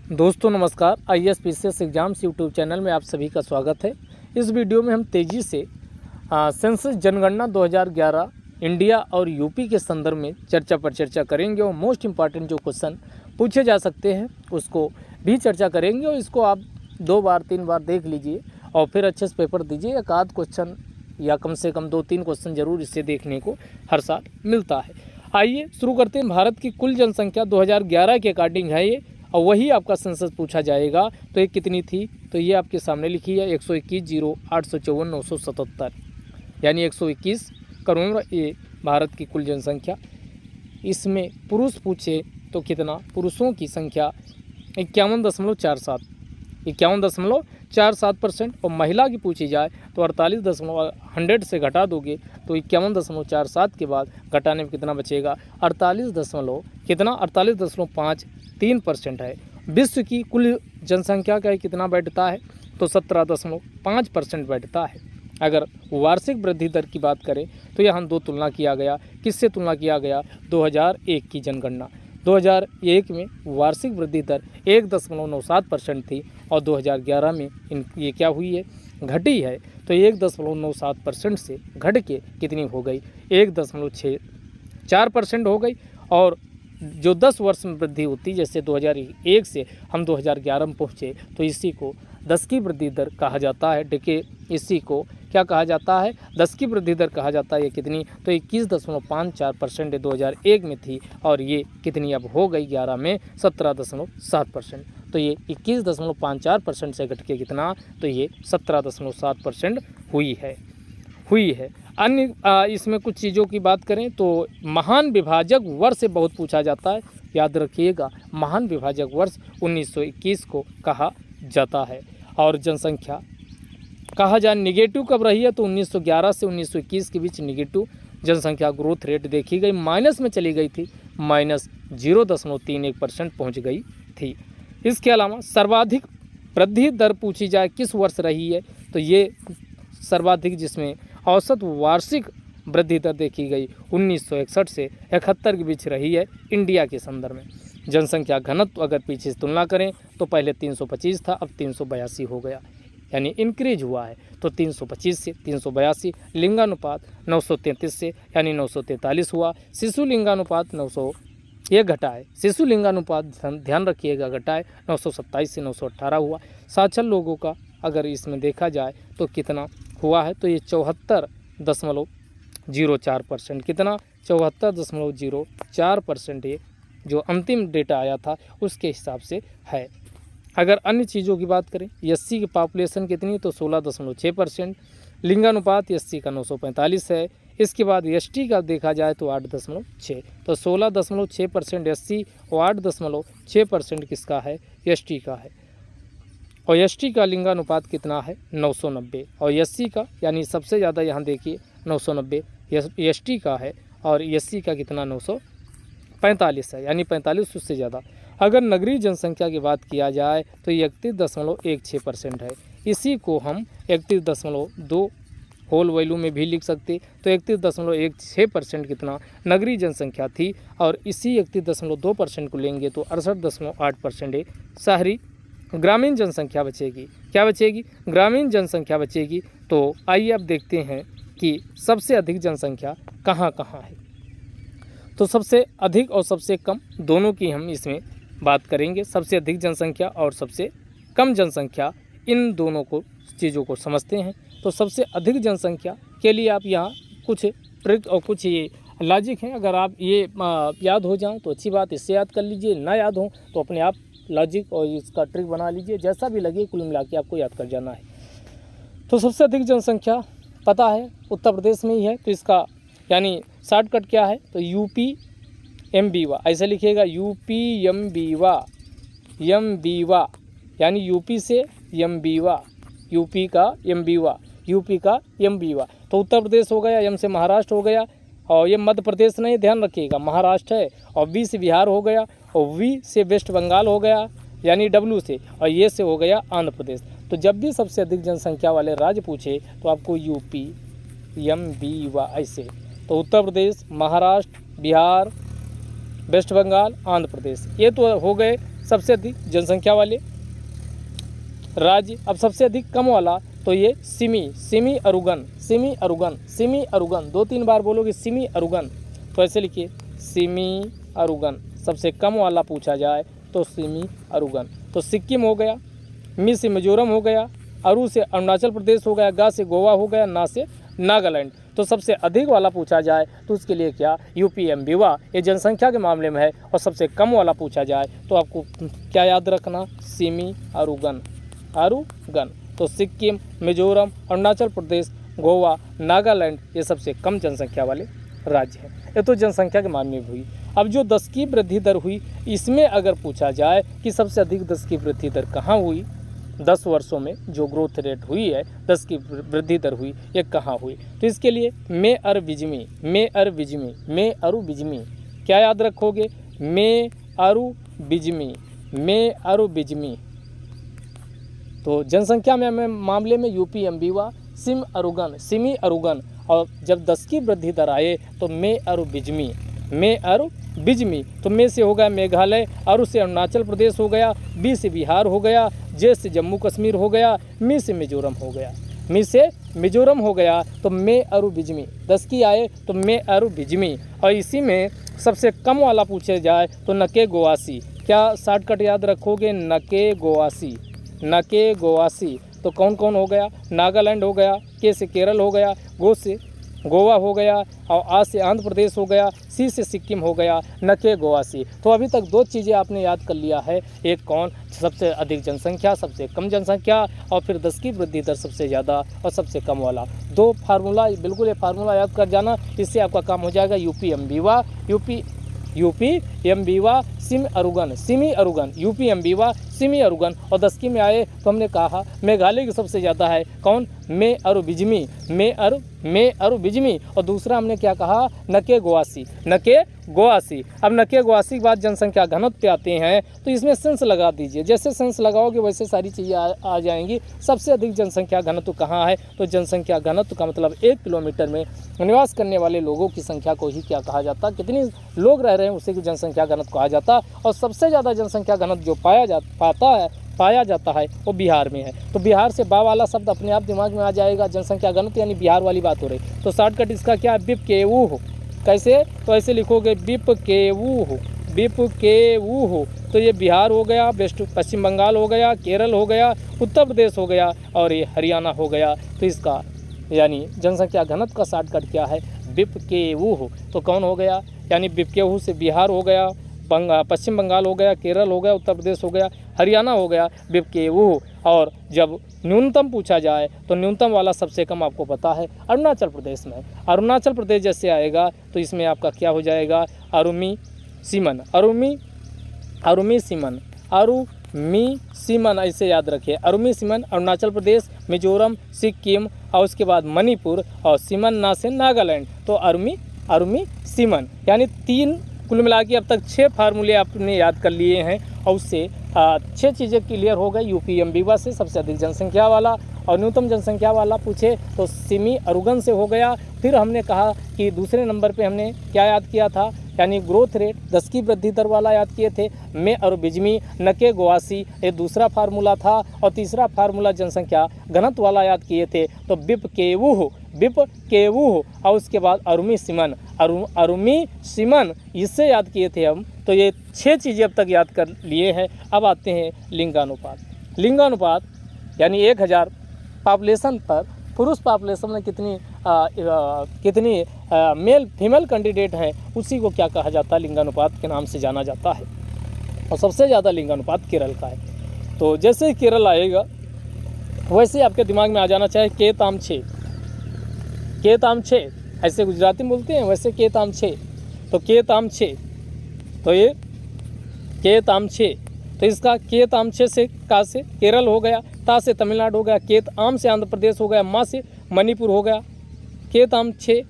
दोस्तों नमस्कार, IAS exams YouTube channel में आप सभी का स्वागत है। इस वीडियो में हम तेज़ी से सेंसस जनगणना 2011 इंडिया और यूपी के संदर्भ में चर्चा पर चर्चा करेंगे और मोस्ट इम्पॉर्टेंट जो क्वेश्चन पूछे जा सकते हैं उसको भी चर्चा करेंगे और इसको आप 2 बार 3 बार देख लीजिए और फिर अच्छे से पेपर दीजिए। एक आध क्वेश्चन या कम से कम 2-3 क्वेश्चन जरूर इससे देखने को हर साल मिलता है। आइए शुरू करते हैं। भारत की कुल जनसंख्या 2011 के अकॉर्डिंग है ये, और वही आपका सेंसस पूछा जाएगा। तो ये कितनी थी, तो ये आपके सामने लिखी है 121,0854,977, यानी 121 करोड़ ये भारत की कुल जनसंख्या। इसमें पुरुष पूछे तो कितना, पुरुषों की संख्या 51.47% और महिला की पूछी जाए तो 48 से घटा दोगे तो 51.47 के बाद घटाने में कितना बचेगा, 48.53% है। विश्व की कुल जनसंख्या का कितना बैठता है, तो 17.5% बैठता है। अगर वार्षिक वृद्धि दर की बात करें तो यहाँ 2 तुलना किया गया। किससे तुलना किया गया, 2001 की जनगणना। 2001 में वार्षिक वृद्धि दर 1.97% थी और 2011 में ये क्या हुई है, घटी है। तो 1.97% से घट के कितनी हो गई, 1.64% हो गई। और जो 10 वर्ष में वृद्धि होती, जैसे 2001 से हम 2011 में पहुँचे, तो इसी को 10 की वृद्धि दर कहा जाता है। देखिए इसी को क्या कहा जाता है, 10 की वृद्धि दर कहा जाता है। ये कितनी, तो 21.54% 2001 में थी और ये कितनी अब हो गई 11 में 17.7%। तो ये 21.54% से घट के कितना, तो ये 17.7% हुई है। अन्य इसमें कुछ चीज़ों की बात करें तो महान विभाजक वर्ष से बहुत पूछा जाता है। याद रखिएगा, महान विभाजक वर्ष 1921 को कहा जाता है। और जनसंख्या कहा जाए निगेटिव कब रही है, तो 1911 से 1921 के बीच निगेटिव जनसंख्या ग्रोथ रेट देखी गई, माइनस में चली गई थी, -0.31% पहुँच गई थी। इसके अलावा सर्वाधिक वृद्धि दर पूछी जाए किस वर्ष रही है, तो ये सर्वाधिक जिसमें औसत वार्षिक वृद्धि दर देखी गई 1961 से 71 के बीच रही है इंडिया के संदर्भ में। जनसंख्या घनत्व अगर पीछे से तुलना करें तो पहले 325 था, अब 382 हो गया, यानी इंक्रीज हुआ है। तो 325 से 382। लिंगानुपात 933 से यानी 943 हुआ। शिशु लिंगानुपात 900 ये घटा है, शिशु लिंगानुपात ध्यान रखिएगा घटा है, 927 से 918 हुआ। साक्षर लोगों का अगर इसमें देखा जाए तो कितना हुआ है, तो ये 74.04%, कितना 74.04% ये जो अंतिम डेटा आया था उसके हिसाब से है। अगर अन्य चीज़ों की बात करें, एससी की पॉपुलेशन कितनी, तो 16.6%। लिंगानुपात एससी का 945 है। इसके बाद एसटी का देखा जाए तो 8.6, तो 16.6% एससी और 8.6% किसका है, एसटी का है। और एसटी का लिंगानुपात कितना है, 990। और एससी का यानी सबसे ज़्यादा यहाँ देखिए 990 एसटी का है और एससी का कितना 945 है, यानी 45 उससे ज़्यादा। अगर नगरीय जनसंख्या की बात किया जाए तो ये 31.16% है। इसी को हम 31.2 होल वैल्यू में भी लिख सकते, तो 31.16% कितना नगरीय जनसंख्या थी। और इसी 31.2% को लेंगे तो 68.8% शहरी ग्रामीण जनसंख्या बचेगी। क्या बचेगी, ग्रामीण जनसंख्या बचेगी। तो आइए अब देखते हैं कि सबसे अधिक जनसंख्या कहाँ कहाँ है। तो सबसे अधिक और सबसे कम दोनों की हम इसमें बात करेंगे। सबसे अधिक जनसंख्या और सबसे कम जनसंख्या, इन दोनों को चीज़ों को समझते हैं। तो सबसे अधिक जनसंख्या के लिए आप यहाँ कुछ ट्रिक और कुछ ये लॉजिक हैं, अगर आप ये याद हो जाएं तो अच्छी बात, इससे याद कर लीजिए। ना याद हो तो अपने आप लॉजिक और इसका ट्रिक बना लीजिए, जैसा भी लगे कुल मिला के आपको याद कर जाना है। तो सबसे अधिक जनसंख्या पता है उत्तर प्रदेश में ही है, तो इसका यानी शॉर्टकट क्या है, तो यूपी एमबीवा, ऐसे लिखिएगा यूपी एमबीवा, यानी यूपी से एमबीवा, यूपी का एमबीवा। तो उत्तर प्रदेश हो गया, एम से महाराष्ट्र हो गया, और ये मध्य प्रदेश नहीं, ध्यान रखिएगा महाराष्ट्र है। और बी से बिहार हो गया, और वी से वेस्ट बंगाल हो गया, यानी डब्ल्यू से, और ये से हो गया आंध्र प्रदेश। तो जब भी सबसे अधिक जनसंख्या वाले राज्य पूछे तो आपको यूपी एमबीवा ऐसे, तो उत्तर प्रदेश, महाराष्ट्र, बिहार, वेस्ट बंगाल, आंध्र प्रदेश, ये तो हो गए सबसे अधिक जनसंख्या वाले राज्य। अब सबसे अधिक कम वाला तो ये सिमी अरुगन 2-3 बार बोलोगे सिमी अरुगन, तो ऐसे लिखिए सिमी अरुगन। सबसे कम वाला पूछा जाए तो सिमी अरुगन। तो सिक्किम हो गया, मी से मिजोरम हो गया, अरु से अरुणाचल प्रदेश हो गया, गा से गोवा हो गया, ना से नागालैंड। तो सबसे अधिक वाला पूछा जाए तो उसके लिए क्या, यूपीएमबीवा, ये जनसंख्या के मामले में है। और सबसे कम वाला पूछा जाए तो आपको क्या याद रखना, सिमी अरुगन। तो सिक्किम, मिजोरम, अरुणाचल प्रदेश, गोवा, नागालैंड ये सबसे कम जनसंख्या वाले राज्य हैं। ये तो जनसंख्या के मामले में हुई। अब जो 10 की वृद्धि दर हुई, इसमें अगर पूछा जाए कि सबसे अधिक 10 की वृद्धि दर कहाँ हुई, 10 वर्षों में जो ग्रोथ रेट हुई है, 10 की वृद्धि दर हुई, ये कहाँ हुई, तो इसके लिए मे अर बिजमी क्या याद रखोगे, मे अरु बिजमी। तो जनसंख्या में मामले में यूपीएमबीवा, सिमी अरुगन। और जब 10 की वृद्धि दर आए तो मे अरु बिजमी। तो मे से हो गया मेघालय, अरु से अरुणाचल प्रदेश हो गया, बी से बिहार हो गया, जे से जम्मू कश्मीर हो गया, मी से मिजोरम हो गया। तो मे अरु बिजमी, 10 की आए तो मे अरु बिजमी। और इसी में सबसे कम वाला पूछे जाए तो नके गोवासी। क्या शॉर्टकट याद रखोगे, नके गोवासी। तो कौन कौन हो गया, नागालैंड हो गया, के से केरल हो गया, गो से गोवा हो गया, और आ से आंध्र प्रदेश हो गया, सी से सिक्किम हो गया, नके गोवासी। तो अभी तक 2 चीज़ें आपने याद कर लिया है, एक कौन, सबसे अधिक जनसंख्या, सबसे कम जनसंख्या, और फिर 10 की वृद्धि दर सबसे ज़्यादा और सबसे कम वाला। 2 फार्मूला, बिल्कुल ये फार्मूला याद कर जाना, इससे आपका काम हो जाएगा। यूपीएमबीवा, सिमी अरुगन, यूपीएमबीवा, सिमी अरुगन। और 10 की में आए तो हमने कहा मेघालय की सबसे ज़्यादा है कौन, मे अरु बिजमी। और दूसरा हमने क्या कहा, नके गोवासी। अब नके गोवासी के बाद जनसंख्या घनत्व पे आते हैं, तो इसमें सेंस लगा दीजिए। जैसे सेंस लगाओगे वैसे सारी चीज़ें आ जाएंगी। सबसे अधिक जनसंख्या घनत्व कहाँ है, तो जनसंख्या घनत्व का मतलब 1 किलोमीटर में निवास करने वाले लोगों की संख्या को ही क्या कहा जाता, कितने लोग रह रहे हैं उसे की जनसंख्या घनत्व कहा जाता। और सबसे ज़्यादा जनसंख्या घनत्व जो पाया जाता है वो बिहार में है। तो बिहार से बा वाला शब्द अपने आप दिमाग में आ जाएगा, जनसंख्या घनत्व यानी बिहार वाली बात हो रही। तो शॉर्टकट इसका क्या है, बिपकेवू। कैसे, तो ऐसे लिखोगे बिपकेवू। तो ये बिहार हो गया, पश्चिम बंगाल हो गया, केरल हो गया, उत्तर प्रदेश हो गया, और ये हरियाणा हो गया। तो इसका यानी जनसंख्या घनत्व का शॉर्टकट क्या है, बिपकेवू। तो कौन हो गया, यानी बिपकेवू से बिहार हो गया, पश्चिम बंगाल हो गया, केरल हो गया, उत्तर प्रदेश हो गया, हरियाणा हो गया, बिपकेवू। और जब न्यूनतम पूछा जाए तो न्यूनतम वाला सबसे कम आपको पता है अरुणाचल प्रदेश में। अरुणाचल प्रदेश जैसे आएगा तो इसमें आपका क्या हो जाएगा, अरुमी सीमन, ऐसे याद रखिए। अरुमी सीमन, अरुणाचल प्रदेश, मिजोरम, सिक्किम, और उसके बाद मणिपुर, और सीमन ना से नागालैंड। तो अरुमी सीमन, यानी 3 कुल मिला के अब तक 6 फार्मूले आपने याद कर लिए हैं, और उससे 6 चीज़ें क्लियर हो गई। यूपीएमबीवा से सबसे अधिक जनसंख्या वाला, और न्यूनतम जनसंख्या वाला पूछे तो सिमी अरुगन से हो गया। फिर हमने कहा कि दूसरे नंबर पे हमने क्या याद किया था, यानी ग्रोथ रेट 10 की वृद्धि दर वाला याद किए थे, मे और बिजमी, नके गोवासी, ये दूसरा फार्मूला था। और तीसरा फार्मूला जनसंख्या घनत्व वाला याद किए थे, तो बिपकेवू, और उसके बाद अरुमी सीमन, इससे याद किए थे हम। तो ये 6 चीज़ें अब तक याद कर लिए हैं। अब आते हैं लिंगानुपात, यानी 1000 पॉपुलेशन पर पुरुष पॉपुलेशन में कितनी मेल फीमेल कैंडिडेट हैं, उसी को क्या कहा जाता है, लिंगानुपात के नाम से जाना जाता है। और सबसे ज़्यादा लिंगानुपात केरल का है। तो जैसे ही केरल आएगा वैसे आपके दिमाग में आ जाना चाहिए के ताम छे, ऐसे गुजराती में बोलते हैं, वैसे के ताम छे। तो के ताम छे, तो ये के ताम छे, तो इसका के ताम छे से का से केरल हो गया, ता से तमिलनाडु हो गया, केत आम से आंध्र प्रदेश हो गया, माँ से मणिपुर हो गया, के ताम छे,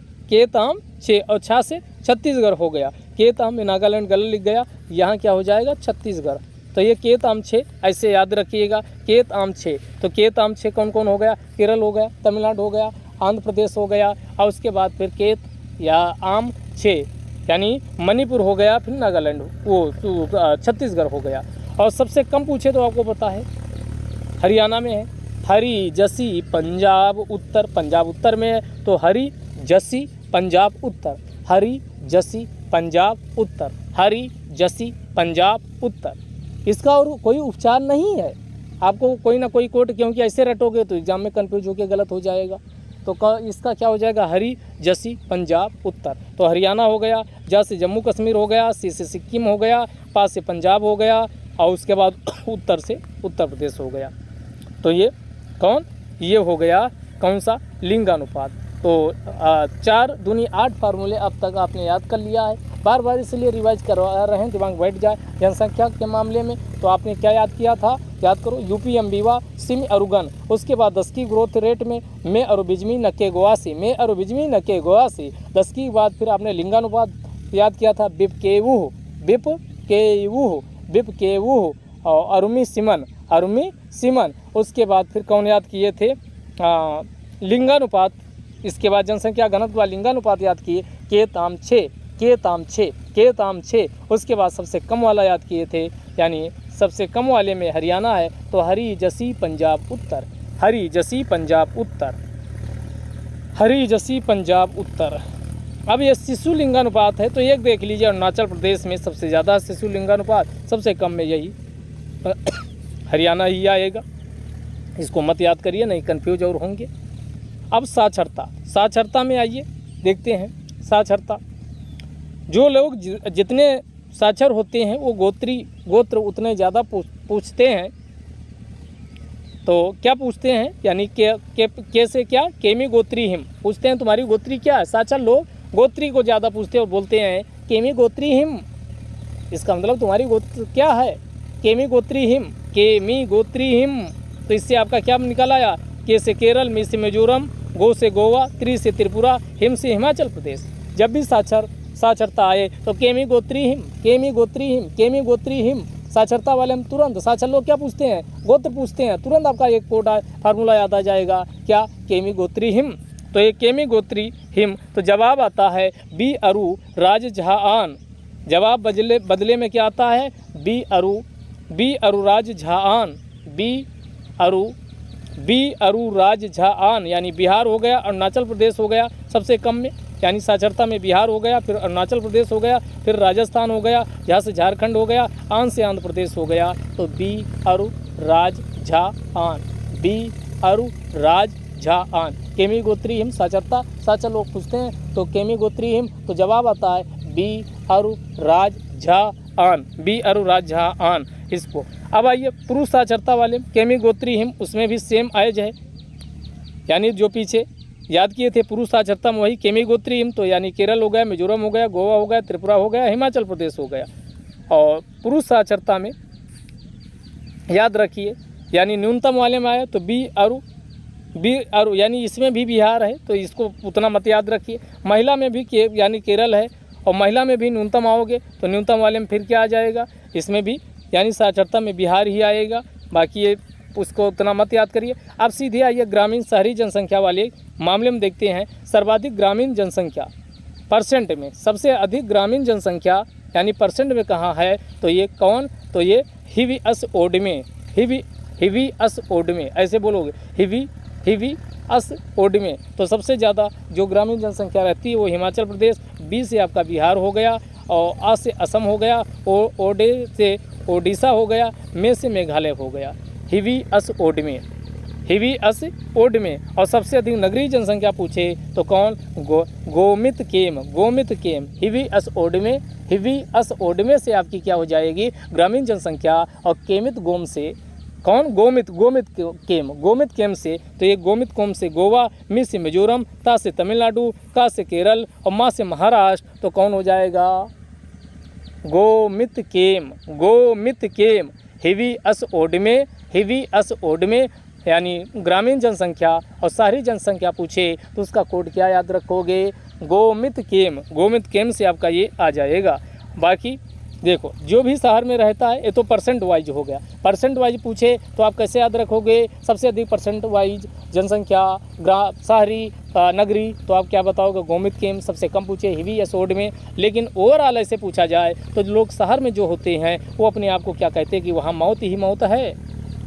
और छा से छत्तीसगढ़ हो गया। के ताम में नागालैंड गलत लिख गया, यहाँ क्या हो जाएगा, छत्तीसगढ़। तो ये के ताम छे, ऐसे याद रखिएगा, के ताम छे। तो के ताम छे कौन कौन हो गया, केरल हो गया, तमिलनाडु हो गया, आंध्र प्रदेश हो गया, और उसके बाद फिर केत या आम छे यानी मणिपुर हो गया, फिर नागालैंड, वो छत्तीसगढ़ हो गया। और सबसे कम पूछे तो आपको पता है हरियाणा में है। हरी जसी पंजाब उत्तर, पंजाब उत्तर में है तो हरी जसी पंजाब उत्तर, हरी जसी पंजाब उत्तर, हरी जसी पंजाब उत्तर। इसका और कोई उपचार नहीं है। आपको कोई ना कोई कोड, क्योंकि ऐसे रटोगे तो एग्जाम में कन्फ्यूज होकर गलत हो जाएगा। तो इसका क्या हो जाएगा, हरी जसी पंजाब उत्तर। तो हरियाणा हो गया, ज से जम्मू कश्मीर हो गया, सी से सिक्किम हो गया, पा से पंजाब हो गया और उसके बाद उत्तर से उत्तर प्रदेश हो गया। तो ये कौन, ये हो गया कौन सा, लिंगानुपात। तो 4 दूनी 8 फार्मूले अब तक आपने याद कर लिया है। बार बार इसलिए रिवाइज करवा रहे हैं, दिमाग बैठ जाए। जनसंख्या के मामले में तो आपने क्या याद किया था, याद करो, यूपी अम्बिवा सिम अरुगन, उसके बाद 10 की ग्रोथ रेट में अरुबिजमी नके गोवासी, में अरुबिजमी नके गोवासी। 10 की बाद फिर आपने लिंगानुपात याद किया था, बिप केवुह, बिप केवुह, बिप केवुह और अरुमी सिमन, अरुमी सिमन। उसके बाद फिर कौन याद किए थे, लिंगानुपात। इसके बाद जनसंख्या घनत्व वाला लिंगानुपात याद किए, के ताम 6, के ताम 6, के ताम 6। उसके बाद सबसे कम वाला याद किए थे, यानी सबसे कम वाले में हरियाणा है तो हरी जसी पंजाब उत्तर, हरी जसी पंजाब उत्तर, हरी जसी पंजाब उत्तर। अब ये शिशु लिंगानुपात है तो एक देख लीजिए, अरुणाचल प्रदेश में सबसे ज़्यादा शिशु लिंगानुपात, सबसे कम में यही हरियाणा ही आएगा। इसको मत याद करिए, नहीं कन्फ्यूज और होंगे। अब साक्षरता, साक्षरता में आइए देखते हैं। साक्षरता, जो लोग जितने साक्षर होते हैं वो गोत्र उतने ज़्यादा पूछते हैं। तो क्या पूछते हैं, यानी के से क्या, केमी गोत्री हिम पूछते हैं, तुम्हारी गोत्री क्या है। साक्षर लोग गोत्री को ज़्यादा पूछते हैं और बोलते हैं केमी गोत्री हिम। इसका मतलब तुम्हारी गोत्र क्या है, केमी गोत्री हिम, केमी गोत्री हिम। तो इससे आपका क्या निकल आया, के से केरल, मी से मिजोरम, गो से गोवा, त्रि से त्रिपुरा, हिम से हिमाचल प्रदेश। जब भी साक्षरता आए तो केमी गोत्री हिम, केमी गोत्री हिम, केमी गोत्री हिम। साक्षरता वाले हम तुरंत, साक्षर लोग क्या पूछते हैं, गोत्र पूछते हैं, तुरंत आपका एक कोड फार्मूला याद आ जाएगा, क्या, केमी गोत्री हिम। तो ये केमी गोत्री हिम। तो जवाब आता है बी अरु राज झा आन। जवाब बदले में क्या आता है, बी अरु राज झा आन, बी अरु राज झा आन। यानी बिहार हो गया, अरुणाचल प्रदेश हो गया सबसे कम में, यानी साक्षरता में बिहार हो गया, फिर अरुणाचल प्रदेश हो गया, फिर राजस्थान हो गया, यहाँ से झारखंड हो गया, आन से आंध्र प्रदेश हो गया। तो बी अरु राज झा आन, बी अरु राज झा आन। केमी गोत्री हिम साक्षरता, साक्षर लोग पूछते हैं तो केमी गोत्री हिम। तो जवाब आता है बी अरु राज झा आन, बी अरु राज झा आन। इसको अब आइए पुरुष साक्षरता वाले केमी गोत्री हिम, उसमें भी सेम आयज है, यानी जो पीछे याद किए थे पुरुष साक्षरता में वही केमी गोत्री हिम। तो यानी केरल हो गया, मिजोरम हो गया, गोवा हो गया, त्रिपुरा हो गया, हिमाचल प्रदेश हो गया। और पुरुष साक्षरता में याद रखिए, यानी न्यूनतम वाले में आया तो बी अरु, यानी इसमें भी बिहार है तो इसको उतना मत याद रखिए। महिला में भी यानी केरल है, और महिला में भी न्यूनतम आओगे तो न्यूनतम वाले में फिर क्या आ जाएगा, इसमें भी यानी साक्षरता में बिहार ही आएगा। बाकी ये उसको उतना मत याद करिए। अब सीधे आइए ग्रामीण शहरी जनसंख्या वाले मामले में देखते हैं। सर्वाधिक ग्रामीण जनसंख्या परसेंट में, सबसे अधिक ग्रामीण जनसंख्या यानी परसेंट में कहाँ है, तो ये कौन, तो ये हिवी अस ओडमे, हिवी अस ओडमे, ऐसे बोलोगे हिवी अस ओडमे। तो सबसे ज़्यादा जो ग्रामीण जनसंख्या रहती है वो हिमाचल प्रदेश, बी से आपका बिहार हो गया, और आ से असम हो गया, ओडे से ओडिशा हो गया, में से मेघालय हो गया। हिवी अस ओडमे, हिवी अस ओडमे। और सबसे अधिक नगरीय जनसंख्या पूछे तो कौन, गोमित केम, हिवी अस ओडमे, हिवी अस ओडमे से आपकी क्या हो जाएगी ग्रामीण जनसंख्या, और केमित गोम से कौन, गोमित केम से, तो ये गोमित कोम से गोवा, मी से मिजोरम, ता से तमिलनाडु, का से केरल और माँ से महाराष्ट्र। तो कौन हो जाएगा, गोमित केम, हिवी अस ओडमे, यानी ग्रामीण जनसंख्या और शहरी जनसंख्या पूछे तो उसका कोड क्या याद रखोगे, गोमित केम से आपका ये आ जाएगा। बाकी देखो जो भी शहर में रहता है, ये तो परसेंट वाइज हो गया। परसेंट वाइज पूछे तो आप कैसे याद रखोगे? सबसे अधिक परसेंट वाइज जनसंख्या शहरी नगरी, तो आप क्या बताओगे? गोमित केम। सबसे कम पूछे हिवी या सोड में। लेकिन ओवरऑल ऐसे पूछा जाए तो लोग शहर में जो होते हैं वो अपने आप को क्या कहते हैं कि वहाँ मौत ही मौत है।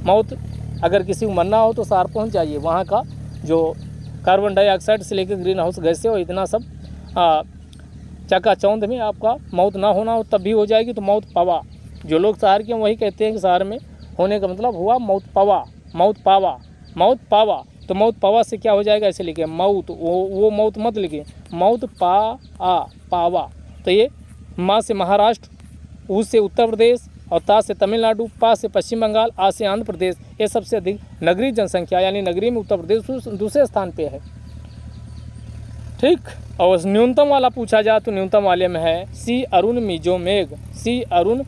मौत अगर किसी को मरना हो तो शहर पहुँच जाइए, वहाँ का जो कार्बन डाइऑक्साइड से लेकर ग्रीन हाउस गैसें और इतना सब चकाचौंध में आपका मौत ना होना हो तब भी हो जाएगी। तो मौत पावा, जो लोग शहर के वही कहते हैं कि शहर में होने का मतलब हुआ मौत पावा, मौत पावा, मौत पावा। तो मौत पावा से क्या हो जाएगा? ऐसे लिखे मौत, वो मौत मत लिखे, मौत पावा। तो ये माँ से महाराष्ट्र, ऊ से उत्तर प्रदेश और ता से तमिलनाडु, पा से पश्चिम बंगाल, आ से आंध्र प्रदेश। ये सबसे अधिक नगरीय जनसंख्या यानी नगरीय में उत्तर प्रदेश दूसरे स्थान पे है। ठीक। और न्यूनतम वाला पूछा जाए तो न्यूनतम वाले में है सी अरुण मिजोमेग। सी अरुण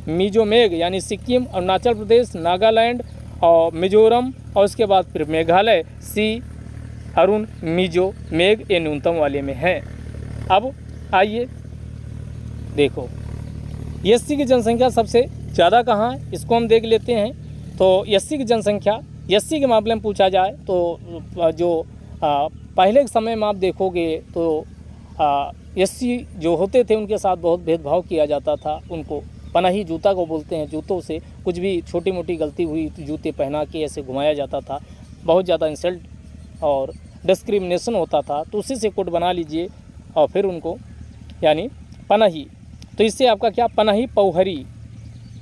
मिजोमेग यानी सिक्किम, अरुणाचल प्रदेश, नागालैंड और मिजोरम और उसके बाद फिर मेघालय। सी अरुण मिजोमेग ये न्यूनतम वाले में है। अब आइए देखो एससी की जनसंख्या सबसे ज़्यादा कहाँ है, इसको हम देख लेते हैं। तो एससी की जनसंख्या, एससी के मामले में पूछा जाए तो जो पहले के समय में आप देखोगे तो एससी जो होते थे उनके साथ बहुत भेदभाव किया जाता था। उनको पनाही जूता को बोलते हैं, जूतों से कुछ भी छोटी मोटी गलती हुई तो जूते पहना के ऐसे घुमाया जाता था। बहुत ज़्यादा इंसल्ट और डिस्क्रिमिनेशन होता था। तो उसी से कोड बना लीजिए और फिर उनको यानी पनाही, तो इससे आपका क्या पनाही पौहरी,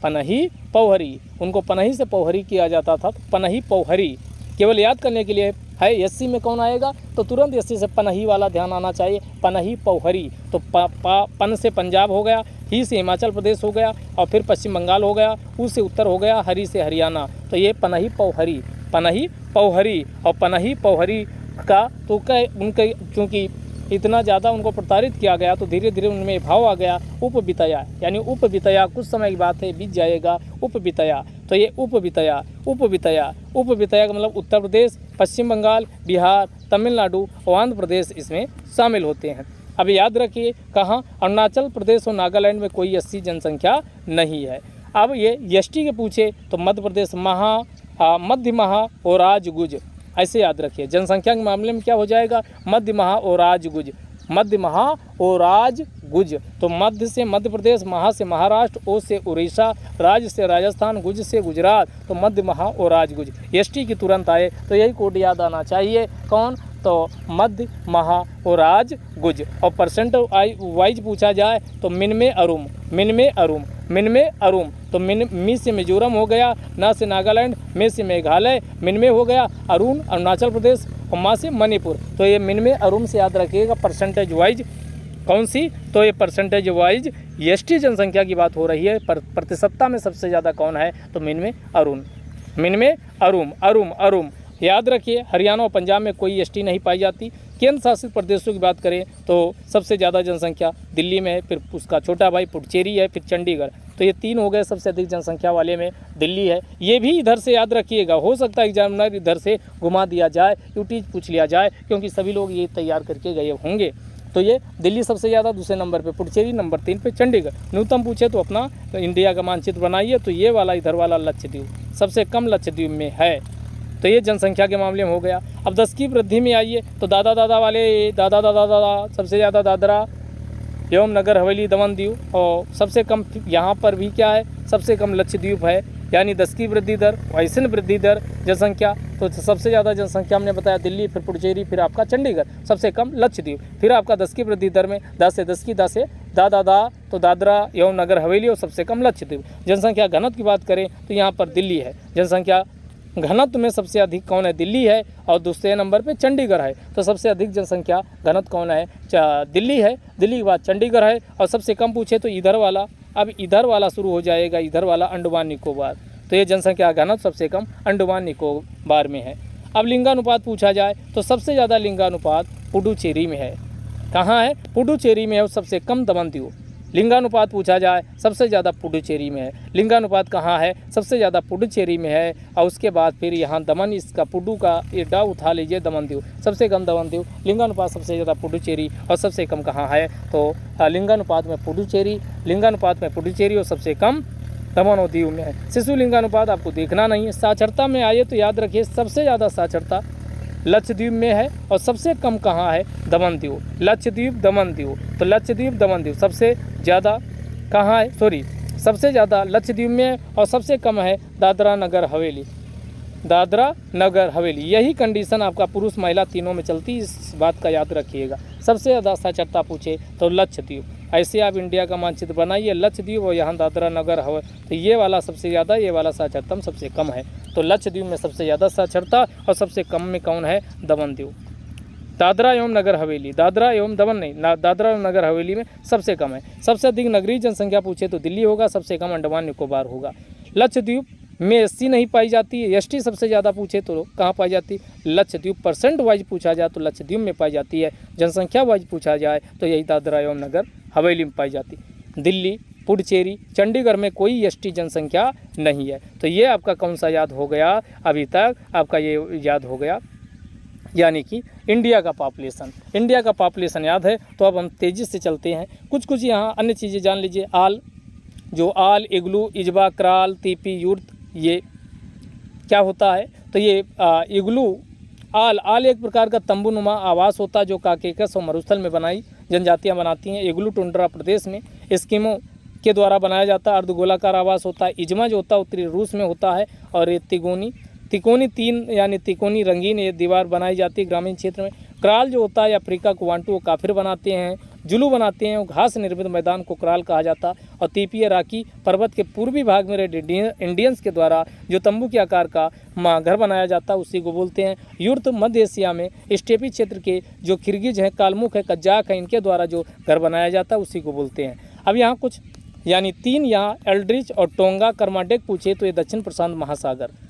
पनाही पौहरी, उनको पनाही से पौहरी किया जाता था। तो पनाही पौहरी केवल याद करने के लिए है। एससी में कौन आएगा? तो तुरंत एससी से पनाही वाला ध्यान आना चाहिए, पनाही पौहरी। तो पन से पंजाब हो गया, ही से हिमाचल प्रदेश हो गया और फिर पश्चिम बंगाल हो गया, ऊ से उत्तर हो गया, हरी से हरियाणा। तो ये पनाही पौहरी, पनाही पौहरी। और पनाही पौहरी का तो उनके चूँकि इतना ज़्यादा उनको प्रताड़ित किया गया तो धीरे धीरे उनमें भाव आ गया उपवितया, यानी उपवितया कुछ समय की बात है, बीत जाएगा उपवितया। तो ये उपवितया, उपवितया, उपवितया का मतलब उत्तर प्रदेश, पश्चिम बंगाल, बिहार, तमिलनाडु और आंध्र प्रदेश इसमें शामिल होते हैं। अब याद रखिए कहाँ? अरुणाचल प्रदेश और नागालैंड में कोई एससी जनसंख्या नहीं है। अब ये एसटी के पूछे तो मध्य प्रदेश, मध्य महा और राजगुज, ऐसे याद रखिए। जनसंख्या के मामले में क्या हो जाएगा? मध्य महा और राजगुज, मध्य महा और राजगुज। तो मध्य से मध्य प्रदेश, महा से महाराष्ट्र, ओ से उड़ीसा, राज से राजस्थान, गुज से गुजरात। तो मध्य महा और राजगुज। एसटी की तुरंत आए तो यही कोड याद आना चाहिए। कौन? तो मध्य महा और राजगुज। और परसेंट वाइज पूछा जाए तो मिनमे अरुम, मिनमे अरुम, मिनमे अरुम। तो मी से मिजोरम हो गया, ना से नागालैंड, मे से मेघालय, मिनमे हो गया अरुण अरुणाचल प्रदेश और माँ से मणिपुर। तो ये मिनमे अरुम से याद रखिएगा परसेंटेज वाइज कौन सी? तो ये परसेंटेज वाइज एसटी जनसंख्या की बात हो रही है। प्रतिशतता में सबसे ज़्यादा कौन है? तो मिनमे अरुण, मिनमे अरुम, अरुम, अरुम। याद रखिए हरियाणा और पंजाब में कोई एसटी नहीं पाई जाती। केंद्र शासित प्रदेशों की बात करें तो सबसे ज़्यादा जनसंख्या दिल्ली में है, फिर उसका छोटा भाई पुडुचेरी है, फिर चंडीगढ़। तो ये तीन हो गए सबसे अधिक जनसंख्या वाले में दिल्ली है। ये भी इधर से याद रखिएगा, हो सकता है एग्जामिनर इधर से घुमा दिया जाए, यूटीज पूछ लिया जाए, क्योंकि सभी लोग ये तैयार करके गए होंगे। तो ये दिल्ली सबसे ज़्यादा, दूसरे नंबर पे पुडुचेरी, नंबर 3 पे चंडीगढ़। न्यूनतम पूछे तो अपना इंडिया का मानचित्र बनाइए तो ये वाला इधर वाला लक्षद्वीप सबसे कम लक्षद्वीप में है। तो ये जनसंख्या के मामले में हो गया। अब 10 की वृद्धि में आइए तो दादा दादा वाले, दादा दादा दादा सबसे ज़्यादा दादरा एवं नगर हवेली, दमन दीव। और सबसे कम यहाँ पर भी क्या है? सबसे कम लक्षद्वीप है। यानी 10 की वृद्धि दर, वैश्विक वृद्धि दर, जनसंख्या। तो सबसे ज़्यादा जनसंख्या हमने बताया दिल्ली, फिर पुडुचेरी, फिर आपका चंडीगढ़, सबसे कम लक्षद्वीप। फिर आपका 10 की वृद्धि दर में 10 से 10 की 10 से दा तो दादरा एवं नगर हवेली और सबसे कम लक्षद्वीप। जनसंख्या घनत्व की बात करें तो यहाँ पर दिल्ली है। जनसंख्या घनत्व में सबसे अधिक कौन है? दिल्ली है और दूसरे नंबर पे चंडीगढ़ है। तो सबसे अधिक जनसंख्या घनत्व कौन है? दिल्ली है, दिल्ली के बाद चंडीगढ़ है। और सबसे कम पूछे तो इधर वाला, अब इधर वाला शुरू हो जाएगा, इधर वाला अंडमान निकोबार। तो ये जनसंख्या घनत्व सबसे कम अंडमान निकोबार में है। अब लिंगानुपात पूछा जाए तो सबसे ज़्यादा लिंगानुपात पुडुचेरी में है। कहाँ है? पुडुचेरी में है और सबसे कम दमन दीव। लिंगानुपात पूछा जाए सबसे ज़्यादा पुडुचेरी में है। लिंगानुपात कहाँ है? सबसे ज़्यादा पुडुचेरी में है। और उसके बाद फिर यहाँ दमन, इसका पुडु का ये डा उठा लीजिए, दमन दीव सबसे कम, दमन दीव। लिंगानुपात सबसे ज़्यादा पुडुचेरी और सबसे कम कहाँ है? तो लिंगानुपात में पुडुचेरी, लिंगानुपात में पुडुचेरी और सबसे कम दमन और दीव में है। शिशु लिंगानुपात आपको देखना नहीं है। साक्षरता में आइए तो याद रखिए सबसे ज़्यादा साक्षरता लक्षद्वीप में है और सबसे कम कहाँ है? दमन दीव। लक्षद्वीप, दमन दीव। तो लक्षद्वीप, दमन दीव सबसे ज़्यादा कहाँ है? सबसे ज़्यादा लक्षद्वीप में है और सबसे कम है दादरा नगर हवेली। दादरा नगर हवेली, यही कंडीशन आपका पुरुष महिला तीनों में चलती, इस बात का याद रखिएगा। सबसे ज़्यादा साक्षरता पूछे तो लक्षद्वीप। ऐसे आप इंडिया का मानचित्र बनाइए, लक्षद्वीप और यहाँ दादरा नगर हवेली, तो ये वाला सबसे ज़्यादा, ये वाला साक्षरता सबसे कम है। तो लक्षद्वीप में सबसे ज़्यादा साक्षरता और सबसे कम में कौन है? दमन दीव। दादरा एवं नगर हवेली, दादरा एवं दमन नहीं, दादरा एवं नगर हवेली में सबसे कम है। सबसे अधिक नगरीय जनसंख्या पूछे तो दिल्ली होगा, सबसे कम अंडमान निकोबार होगा। लक्षद्वीप में एससी नहीं पाई जाती है। एसटी सबसे ज़्यादा पूछे तो कहाँ पाई जाती है? लक्षद्वीप। परसेंट वाइज पूछा जाए तो लक्षद्वीप में पाई जाती है। जनसंख्या वाइज पूछा जाए तो यही दादरा एवं नगर हवेली में पाई जाती है। दिल्ली, पुडुचेरी, चंडीगढ़ में कोई एसटी जनसंख्या नहीं है। तो ये आपका कौन सा याद हो गया? अभी तक आपका ये याद हो गया, यानी कि इंडिया का पॉपुलेशन। इंडिया का पॉपुलेशन याद है। तो अब हम तेज़ी से चलते हैं, कुछ यहाँ अन्य चीज़ें जान लीजिए। आल, जो आल, इग्लू, इजबा, क्राल, तीपी, यूर्त, ये क्या होता है? तो ये इग्लू, आल एक प्रकार का तंबूनुमा आवास होता है जो काकेकस और मरुस्थल में बनाई जनजातियाँ बनाती हैं। इग्लू टुंड्रा प्रदेश में एस्किमो के द्वारा बनाया जाता है, अर्धगोलाकार आवास होता है। इजमा जो होता है उत्तरी रूस में होता है। और ये तिकोनी तीन यानी तिकोनी रंगीन ये दीवार बनाई जाती है ग्रामीण क्षेत्र में। क्राल जो होता है अफ्रीका को वांटू वो काफिर बनाते हैं, जुलू बनाते हैं, वो घास निर्मित मैदान को क्राल कहा जाता। और तीपी राकी पर्वत के पूर्वी भाग में इंडियंस के द्वारा जो तंबू के आकार का घर बनाया जाता है उसी को बोलते हैं यूर्त। मध्य एशिया में स्टेपी क्षेत्र के जो किर्गिज हैं, कालमुख है, कज्जाक है, इनके द्वारा जो घर बनाया जाता है उसी को बोलते हैं। अब यहाँ कुछ यानी तीन यहाँ एल्ड्रिच और टोंगा कर्माडेक पूछे तो ये दक्षिण प्रशांत महासागर।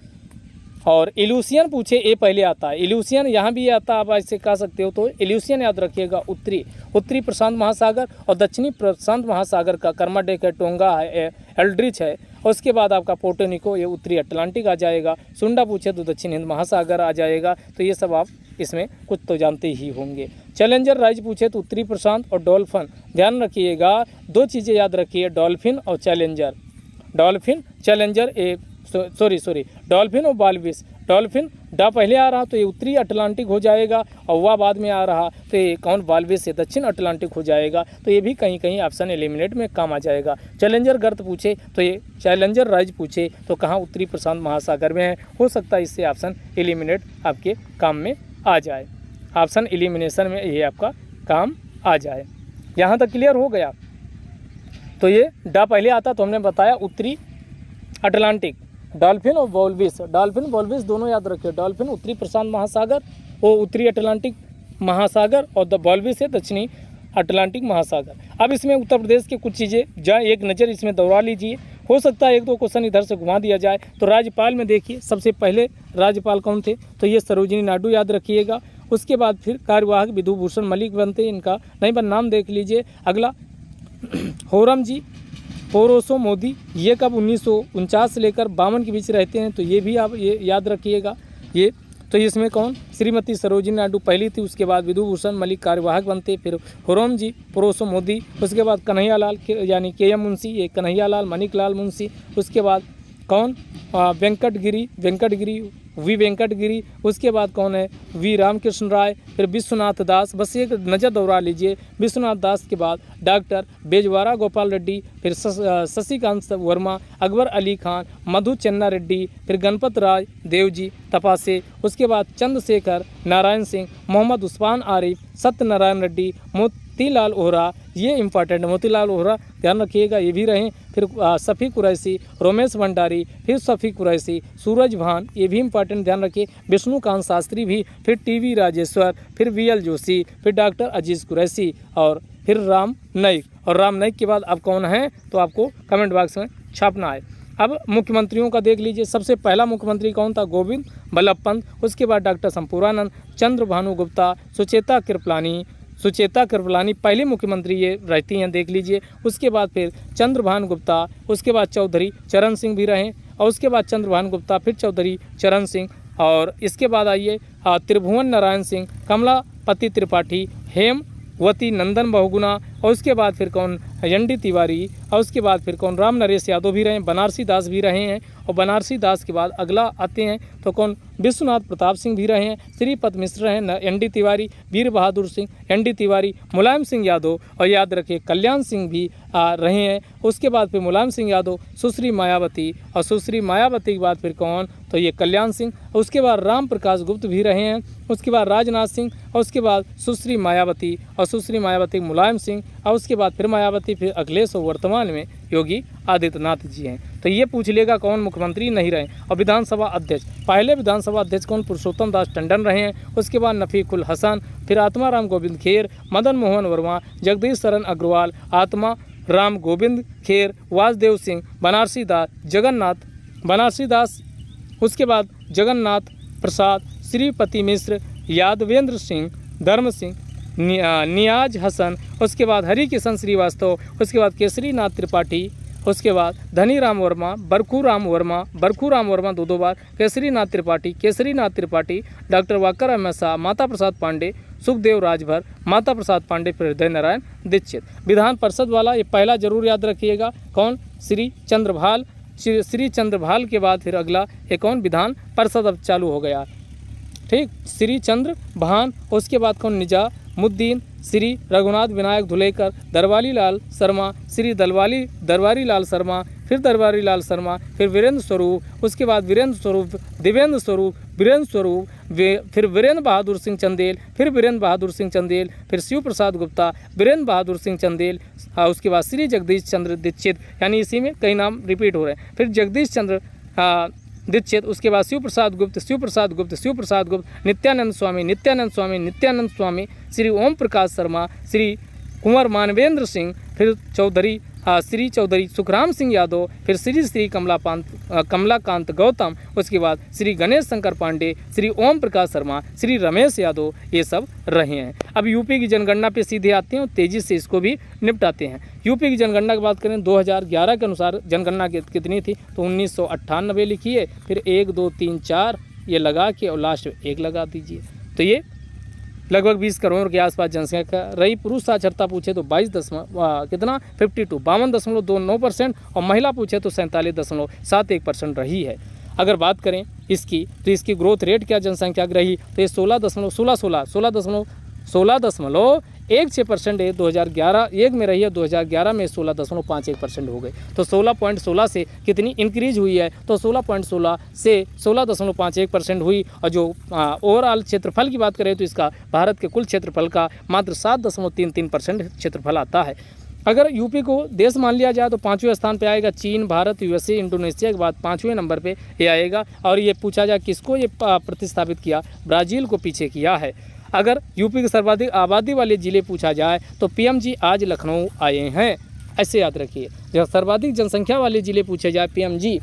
और इल्यूसियन पूछे ये पहले आता है। इल्यूसियन यहाँ भी आता है, आप ऐसे कह सकते हो। तो इल्यूसियन याद रखिएगा उत्तरी प्रशांत महासागर और दक्षिणी प्रशांत महासागर का कर्माडेक है, टोंगा है, एल्ड्रिच है। और उसके बाद आपका पोर्टोनिको ये उत्तरी अटलांटिक आ जाएगा। सुंडा पूछे तो दक्षिण हिंद महासागर आ जाएगा। तो ये सब आप इसमें कुछ तो जानते ही होंगे। चैलेंजर राइज पूछे तो उत्तरी प्रशांत और डॉल्फिन, ध्यान रखिएगा दो चीज़ें याद रखिए, डॉल्फिन और चैलेंजर। डॉल्फिन, चैलेंजर डॉल्फिन और बालविस। डॉल्फिन डा पहले आ रहा तो ये उत्तरी अटलांटिक हो जाएगा और वह बाद में आ रहा तो ये कौन? बालविस से दक्षिण अटलांटिक हो जाएगा। तो ये भी कहीं कहीं ऑप्शन एलिमिनेट में काम आ जाएगा। चैलेंजर गर्त पूछे तो ये चैलेंजर राइज पूछे तो कहाँ? उत्तरी प्रशांत महासागर में है। हो सकता है इससे ऑप्शन एलिमिनेट आपके काम में आ जाए, ऑप्शन एलिमिनेशन में ये आपका काम आ जाए। यहाँ तक क्लियर हो गया? तो ये डा पहले आता तो हमने बताया उत्तरी अटलांटिक। डॉल्फिन और वॉल्विस, डॉल्फिन वॉल्विस दोनों याद रखिए। डॉल्फिन उत्तरी प्रशांत महासागर, वो उत्तरी अटलांटिक महासागर, और द वॉल्विस है दक्षिणी अटलांटिक महासागर। अब इसमें उत्तर प्रदेश की कुछ चीज़ें जहाँ एक नज़र इसमें दौड़ा लीजिए। हो सकता है एक दो क्वेश्चन इधर से घुमा दिया जाए। तो राज्यपाल में देखिए सबसे पहले राज्यपाल कौन थे? तो ये सरोजिनी नायडू याद रखिएगा। उसके बाद फिर कार्यवाहक विधुभूषण मलिक बनते, इनका नहीं पर नाम देख लीजिए। अगला होरम जी पोरोसो मोदी, ये कब 1949 से लेकर 52 के बीच रहते हैं। तो ये भी आप ये याद रखिएगा। ये तो इसमें कौन? श्रीमती सरोजिनी नायडू पहली थी, उसके बाद विधुभूषण मलिक कार्यवाहक बनते, फिर होरम जी पोरोसो मोदी, उसके बाद कन्हैयालाल यानी के एम मुंशी, ये कन्हैयालाल मणिकलाल मुंशी। उसके बाद कौन? वेंकटगिरी वी वेंकटगिरी। उसके बाद कौन है? वी रामकृष्ण राय, फिर विश्वनाथ दास। बस एक नज़र दौड़ा लीजिए। विश्वनाथ दास के बाद डॉक्टर बेजवारा गोपाल रेड्डी, फिर शशिकांत वर्मा, अकबर अली खान, मधु चन्ना रेड्डी, फिर गणपत राय देवजी तपासे। उसके बाद चंद्रशेखर नारायण सिंह, मोहम्मद उस्मान आरिफ, सत्यनारायण रेड्डी, मोतीलाल ओहरा। ये इंपॉर्टेंट, मोतीलाल ओहरा ध्यान रखिएगा, ये भी रहें। फिर शफी कुरैशी, रोमेश भंडारी, फिर शफी कुरैशी, सूरज भान, ये भी इंपॉर्टेंट ध्यान रखिए। विष्णुकांत शास्त्री भी, फिर टीवी राजेश्वर, फिर वीएल जोशी, फिर डॉक्टर अजीज कुरैशी और फिर राम नाईक। और राम नाईक के बाद अब कौन है तो आपको कमेंट बॉक्स में छापना है। अब मुख्यमंत्रियों का देख लीजिए। सबसे पहला मुख्यमंत्री कौन था? गोविंद बल्लभ पंत। उसके बाद डॉक्टर संपूर्णानंद, चंद्र भानु गुप्ता, सुचेता कृपलानी, सुचेता कृपलानी पहली मुख्यमंत्री ये रहती हैं, देख लीजिए। उसके बाद फिर चंद्रभान गुप्ता, उसके बाद चौधरी चरण सिंह भी रहे, और उसके बाद चंद्रभान गुप्ता, फिर चौधरी चरण सिंह, और इसके बाद आइए त्रिभुवन नारायण सिंह, कमलापति त्रिपाठी, हेमवती नंदन बहुगुणा, और उसके बाद फिर कौन एन.डी. तिवारी, और उसके बाद फिर कौन राम नरेश यादव भी रहे, बनारसी दास भी रहे हैं, और बनारसी दास के बाद अगला आते हैं तो कौन विश्वनाथ प्रताप सिंह भी रहे हैं, श्रीपद मिश्र हैं, एन.डी. तिवारी, वीर बहादुर सिंह, एन.डी. तिवारी, मुलायम सिंह यादव, और याद रखिए कल्याण सिंह भी रहे हैं। उसके बाद फिर मुलायम सिंह यादव, सुश्री मायावती, और सुश्री मायावती के बाद फिर कौन, तो ये कल्याण सिंह, उसके बाद राम प्रकाश गुप्त भी रहे हैं, उसके बाद राजनाथ सिंह, और उसके बाद सुश्री मायावती, और सुश्री मायावती मुलायम सिंह, और उसके बाद फिर मायावती, फिर अखिलेश, और वर्तमान में योगी आदित्यनाथ जी हैं। तो ये पूछ लेगा कौन मुख्यमंत्री नहीं रहे। और विधानसभा अध्यक्ष, पहले विधानसभा अध्यक्ष कौन, पुरुषोत्तम दास टंडन रहे हैं, उसके बाद नफीकुल हसन, फिर आत्माराम गोविंद खेर, मदन मोहन वर्मा, जगदीश शरण अग्रवाल, आत्मा राम गोविंद खेर, वासुदेव सिंह, बनारसी दास, उसके बाद जगन्नाथ प्रसाद, श्रीपति मिश्र, यादवेंद्र सिंह, धर्म सिंह, नियाज हसन, उसके बाद हरिकिशन श्रीवास्तव, उसके बाद केसरी नाथ त्रिपाठी, उसके बाद धनीराम वर्मा, बरखू राम वर्मा दो बार, केसरी नाथ त्रिपाठी, डॉक्टर वाकर अहमद शाह, माता प्रसाद पांडे, सुखदेव राजभर, माता प्रसाद पांडे, फिर हृदय नारायण दीक्षित। विधान परिषद वाला ये पहला जरूर याद रखिएगा कौन, श्री चंद्रभाल के बाद फिर अगला ये कौन, विधान परिषद अब चालू हो गया, ठीक, श्री चंद्रभान, उसके बाद कौन, निजामुद्दीन, श्री रघुनाथ विनायक धुलेकर, दरबारी लाल शर्मा, श्री दरबारी लाल शर्मा, फिर दरबारी लाल शर्मा, फिर वीरेंद्र स्वरूप, उसके बाद वीरेंद्र स्वरूप, फिर वीरेंद्र बहादुर सिंह चंदेल, फिर शिव प्रसाद गुप्ता, वीरेंद्र बहादुर सिंह चंदेल, उसके बाद श्री जगदीश चंद्र दीक्षित, यानी इसी में कई नाम रिपीट हो रहे हैं, फिर जगदीश चंद्र दीक्षित, उसके बाद शिव प्रसाद गुप्त, नित्यानंद स्वामी, श्री ओम प्रकाश शर्मा, श्री कुंवर मानवेंद्र सिंह, फिर श्री चौधरी सुखराम सिंह यादव, फिर श्री कमलाकांत गौतम, उसके बाद श्री गणेश शंकर पांडे, श्री ओम प्रकाश शर्मा, श्री रमेश यादव, ये सब रहे हैं। अब यूपी की जनगणना पे सीधे आते हैं और तेज़ी से इसको भी निपटाते हैं। यूपी की जनगणना की बात करें 2011 के अनुसार जनगणना कितनी थी, तो 1998 लिखिए, फिर 1 2 3 4 ये लगा के और लास्ट में 1 लगा दीजिए, तो ये लगभग 20 करोड़ के आसपास जनसंख्या रही। पुरुष साक्षरता पूछे तो 52.29% और महिला पूछे तो 47.71% रही है। अगर बात करें इसकी तो इसकी ग्रोथ रेट क्या जनसंख्या की रही, तो ये 16.16% है 2011 में रही है, 2011 में 16.51% हो गई, तो 16.16 से कितनी इंक्रीज हुई है, तो 16.16 से 16.51% हुई। और जो ओवरऑल क्षेत्रफल की बात करें तो इसका भारत के कुल क्षेत्रफल का मात्र 7.33% क्षेत्रफल आता है। अगर यूपी को देश मान लिया जाए तो 5वें स्थान पे आएगा चीन, भारत, यूएसए, इंडोनेशिया के बाद 5वें नंबर पे ये आएगा। और ये पूछा जाए किसको ये प्रतिस्थापित किया, ब्राज़ील को पीछे किया है। अगर यूपी के सर्वाधिक आबादी वाले ज़िले पूछा जाए तो पीएमजी आज लखनऊ आए हैं, ऐसे याद रखिए। जब सर्वाधिक जनसंख्या वाले ज़िले पूछे जाए पीएमजी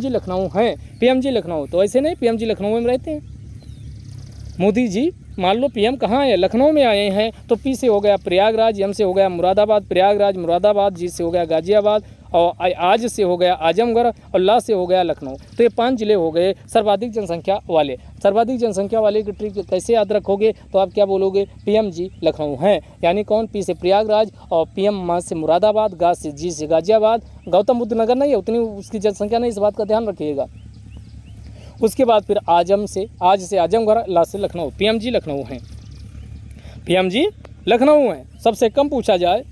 लखनऊ हैं, पीएमजी लखनऊ, तो ऐसे नहीं पीएमजी लखनऊ में रहते हैं। मोदी जी मान लो पीएम कहाँ है, लखनऊ में आए हैं, तो पी से हो गया प्रयागराज, एम से हो गया मुरादाबाद, मुरादाबाद, जी से हो गया गाजियाबाद, और आज से हो गया आजमगढ़, और ला से हो गया लखनऊ। तो ये 5 जिले हो गए सर्वाधिक जनसंख्या वाले। सर्वाधिक जनसंख्या वाले की ट्रिक कैसे याद रखोगे, तो आप क्या बोलोगे, पीएमजी लखनऊ हैं, यानी कौन, पी से प्रयागराज और पीएम से मुरादाबाद, गा से जी से गाजियाबाद, गौतम बुद्ध नगर नहीं है, उतनी उसकी जनसंख्या नहीं, इस बात का ध्यान रखिएगा। उसके बाद फिर आज से आजमगढ़, ला से लखनऊ, पीएमजी लखनऊ हैं, पीएमजी लखनऊ हैं। सबसे कम पूछा जाए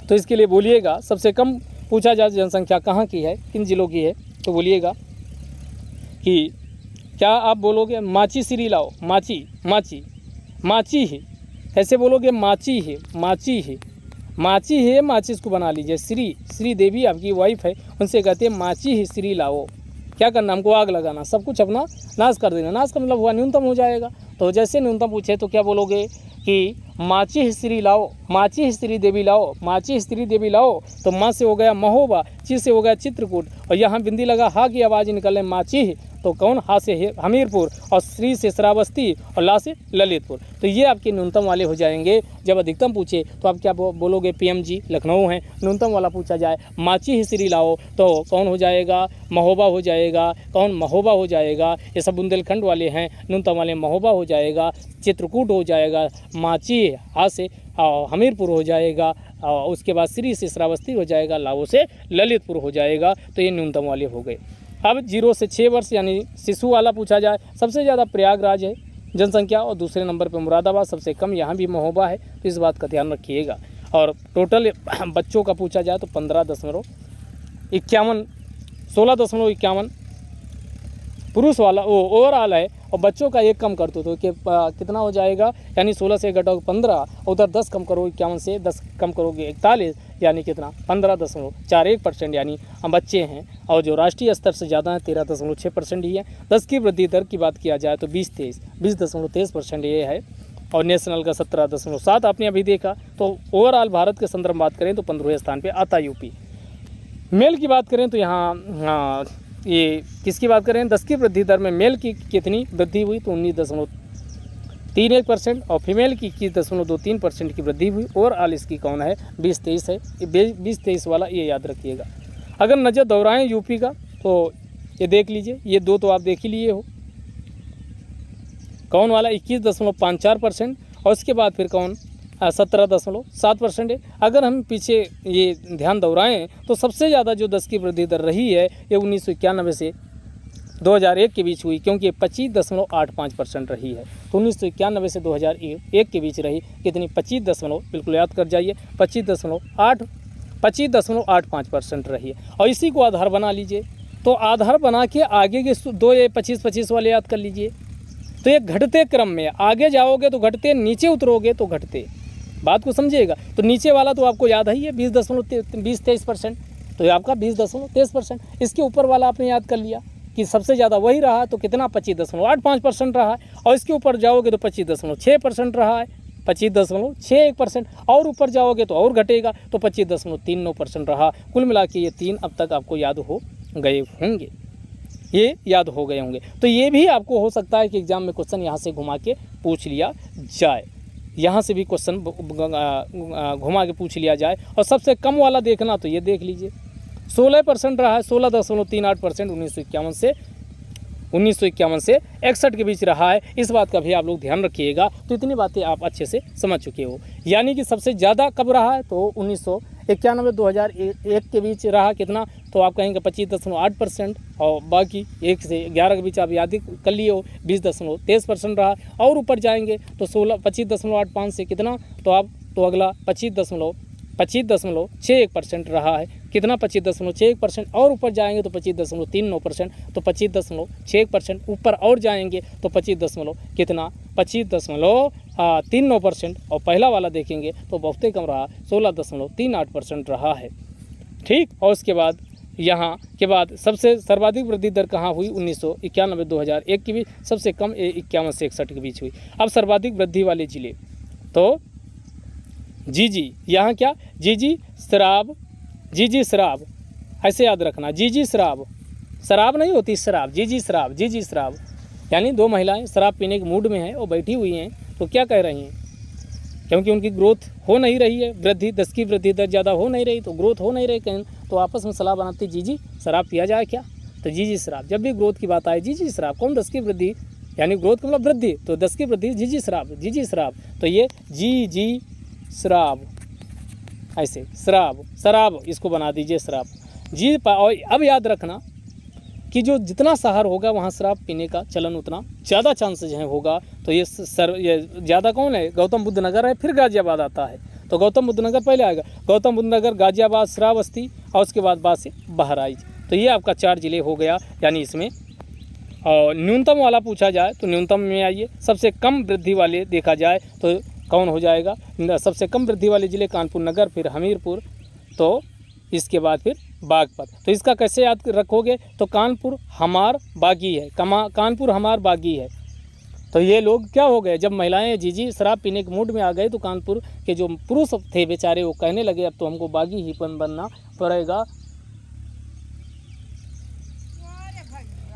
तो इसके लिए बोलिएगा, सबसे कम पूछा जाए जनसंख्या कहाँ की है, किन जिलों की है, तो बोलिएगा कि क्या आप बोलोगे माची श्री लाओ, माची ही, कैसे बोलोगे, माची है, माचिस को बना लीजिए, श्री देवी आपकी वाइफ है, उनसे कहते हैं माची ही श्री लाओ। क्या करना, हमको आग लगाना, सब कुछ अपना नाश कर देना। नाश का मतलब हुआ न्यूनतम हो जाएगा। तो जैसे न्यूनतम पूछे तो क्या बोलोगे कि माची श्री लाओ, माची श्री देवी लाओ, माची श्री देवी लाओ, तो माँ से हो गया महोबा, ची से हो गया चित्रकूट, और यहाँ बिंदी लगा हा की आवाज़ निकले माची, तो कौन, हा से हमीरपुर, और श्री से श्रावस्ती, और ला से ललितपुर। तो ये आपके न्यूनतम वाले हो जाएंगे। जब अधिकतम पूछे तो आप क्या बोलोगे, पीएमजी लखनऊ है। न्यूनतम वाला पूछा जाए माची हिस्री लाओ, तो कौन हो जाएगा, महोबा हो जाएगा, कौन महोबा हो जाएगा। ये सब बुंदेलखंड वाले हैं, न्यूनतम वाले महोबा हो जाएगा, चित्रकूट हो जाएगा, माची हा से हमीरपुर हो जाएगा, और उसके बाद श्री से श्रावस्ती हो जाएगा, लाओ से ललितपुर हो जाएगा। तो ये न्यूनतम वाले हो गए। अब 0 से 6 वर्ष यानी शिशु वाला पूछा जाए, सबसे ज़्यादा प्रयागराज है जनसंख्या, और दूसरे नंबर पे मुरादाबाद, सबसे कम यहाँ भी महोबा है, तो इस बात का ध्यान रखिएगा। और टोटल बच्चों का पूछा जाए तो 15.51 16.51 पुरुष वाला वो ओवरऑल है, और बच्चों का एक कम कर दो तो कितना हो जाएगा, यानी 16 से घटाओगे 15, उधर 10 कम करोगे 51 से 10 कम करोगे 41, यानी कितना 15.41% यानी हम बच्चे हैं। और जो राष्ट्रीय स्तर से ज़्यादा है 13.6% ही है। 10 की वृद्धि दर की बात किया जाए तो 20.23% ये है, और नेशनल का 17.7 आपने अभी देखा। तो ओवरऑल भारत के संदर्भ में बात करें तो 15वें स्थान पर आता यूपी। मेल की बात करें तो यहाँ ये किसकी बात करें, 10 की वृद्धि दर में मेल की कितनी वृद्धि हुई, तो 19.31%, और फीमेल की 21.23% की वृद्धि हुई। ओवरऑल इसकी कौन है, 20-23 है। 20-23 वाला ये याद रखिएगा। अगर नज़र दोहराएं यूपी का तो ये देख लीजिए, ये दो तो आप देख ही लिए हो, कौन वाला 21.54%, और उसके बाद फिर कौन 17.7% है। अगर हम पीछे ये ध्यान दोहराएं तो सबसे ज़्यादा जो 10 की वृद्धि दर रही है ये 1991 से 2001 के बीच हुई, क्योंकि 25.85% रही है। तो 1991 से 2001 के बीच रही कितनी, 25 बिल्कुल याद कर जाइए, 25.85% रही है। और इसी को आधार बना लीजिए, तो आधार बना के आगे के दो ये 25 वाले याद कर लीजिए। तो ये घटते क्रम में आगे जाओगे तो घटते, नीचे उतरोगे तो घटते, बात को समझिएगा। तो नीचे वाला तो आपको याद ही है 20.23%, तो ये आपका 20.23%। इसके ऊपर वाला आपने याद कर लिया कि सबसे ज़्यादा वही रहा, तो कितना 25.85% रहा है। और इसके ऊपर जाओगे तो 25.6% रहा है, 25.61%। और ऊपर जाओगे तो और घटेगा, तो 25.39% रहा। कुल मिला के ये 3 अब तक आपको याद हो गए होंगे, ये याद हो गए होंगे। तो ये भी आपको हो सकता है कि एग्जाम में क्वेश्चन यहाँ से घुमा के पूछ लिया जाए, यहाँ से भी क्वेश्चन घुमा के पूछ लिया जाए। और सबसे कम वाला देखना तो ये देख लीजिए, 16% रहा है, 16.38% 1951 से 61 के बीच रहा है। इस बात का भी आप लोग ध्यान रखिएगा। तो इतनी बातें आप अच्छे से समझ चुके हो। यानी कि सबसे ज़्यादा कब रहा है, तो 1991 2001 के बीच रहा, कितना, तो आप कहेंगे 25.8%, और बाकी 1 से 11 के बीच आप याद कर लिए हो 20.23% रहा। और ऊपर जाएंगे तो 25.85 से कितना, तो आप तो अगला 25.61% रहा है, कितना 25.61%। और ऊपर जाएंगे तो 25.39%, तो 25.61%। ऊपर और जाएंगे तो 25.39%। और पहला वाला देखेंगे तो बहुत ही कम रहा, 16.38% रहा है। ठीक, और उसके बाद यहाँ के बाद सबसे सर्वाधिक वृद्धि दर कहाँ हुई, 1991 2001 की भी, सबसे कम 51 से 61 के बीच हुई। अब सर्वाधिक वृद्धि वाले जिले तो जीजी, यहाँ क्या, जीजी शराब, जीजी शराब, ऐसे याद रखना, जीजी शराब, शराब नहीं होती शराब, जीजी शराब, जीजी शराब, यानी 2 महिलाएं शराब पीने के मूड में हैं और बैठी हुई हैं, तो क्या कह रही हैं, क्योंकि उनकी ग्रोथ हो नहीं रही है, वृद्धि 10 की वृद्धि दर ज़्यादा हो नहीं रही, तो ग्रोथ हो नहीं रही कहीं, तो आपस में सलाह बनाती, जीजी शराब पिया जाए क्या, तो जीजी शराब। जब भी ग्रोथ की बात आए, जीजी शराब, कौन 10 की वृद्धि, यानी ग्रोथ का मतलब वृद्धि, तो 10 की वृद्धि जीजी शराब, जीजी शराब, तो ये जी शराब, ऐसे शराब, शराब इसको बना दीजिए शराब जी। और अब याद रखना कि जो जितना शहर होगा वहाँ शराब पीने का चलन उतना ज़्यादा चांसेज है होगा। तो ये ज़्यादा कौन है, गौतम बुद्ध नगर है, फिर गाजियाबाद आता है, तो गौतम बुद्ध नगर पहले आएगा, गौतम बुद्ध नगर, गाजियाबाद, श्रावस्ती, और उसके बाद से बहराइच। तो ये आपका 4 जिले हो गया। यानी इसमें और न्यूनतम वाला पूछा जाए तो न्यूनतम में आइए, सबसे कम वृद्धि वाले देखा जाए तो कौन हो जाएगा, सबसे कम वृद्धि वाले जिले कानपुर नगर, फिर हमीरपुर, तो इसके बाद फिर बागपत। तो इसका कैसे याद रखोगे, तो कानपुर हमार बागी है, कानपुर हमार बागी है, तो ये लोग क्या हो गए, जब महिलाएं जीजी शराब पीने के मूड में आ गए तो कानपुर के जो पुरुष थे बेचारे वो कहने लगे अब तो हमको बागी ही बनना पड़ेगा।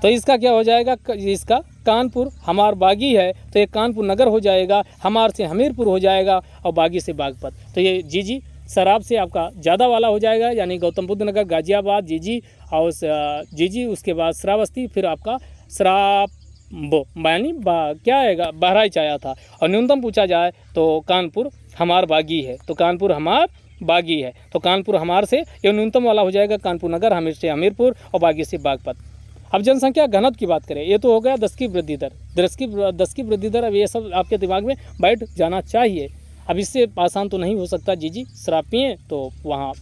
तो इसका क्या हो जाएगा, इसका कानपुर हमार बागी है तो ये कानपुर नगर हो जाएगा, हमार से हमीरपुर हो जाएगा और बागी से बागपत। तो ये जीजी शराब से आपका ज़्यादा वाला हो जाएगा, यानी गौतम बुद्ध नगर, गाजियाबाद, जीजी और जीजी, उसके बाद श्रावस्ती, फिर आपका शराब यानी क्या आएगा, बहराइच आया था। और न्यूनतम पूछा जाए तो कानपुर हमार बागी है, तो कानपुर हमार बागी है, तो कानपुर हमार से ये न्यूनतम वाला हो जाएगा कानपुर नगर, हमीर से हमीरपुर और बागी से बागपत। अब जनसंख्या घनत्व की बात करें, ये तो हो गया 10 की वृद्धि दर, 10 की वृद्धि दर। अब ये सब आपके दिमाग में बैठ जाना चाहिए। अब इससे आसान तो नहीं हो सकता जीजी शराब पिए तो वहाँ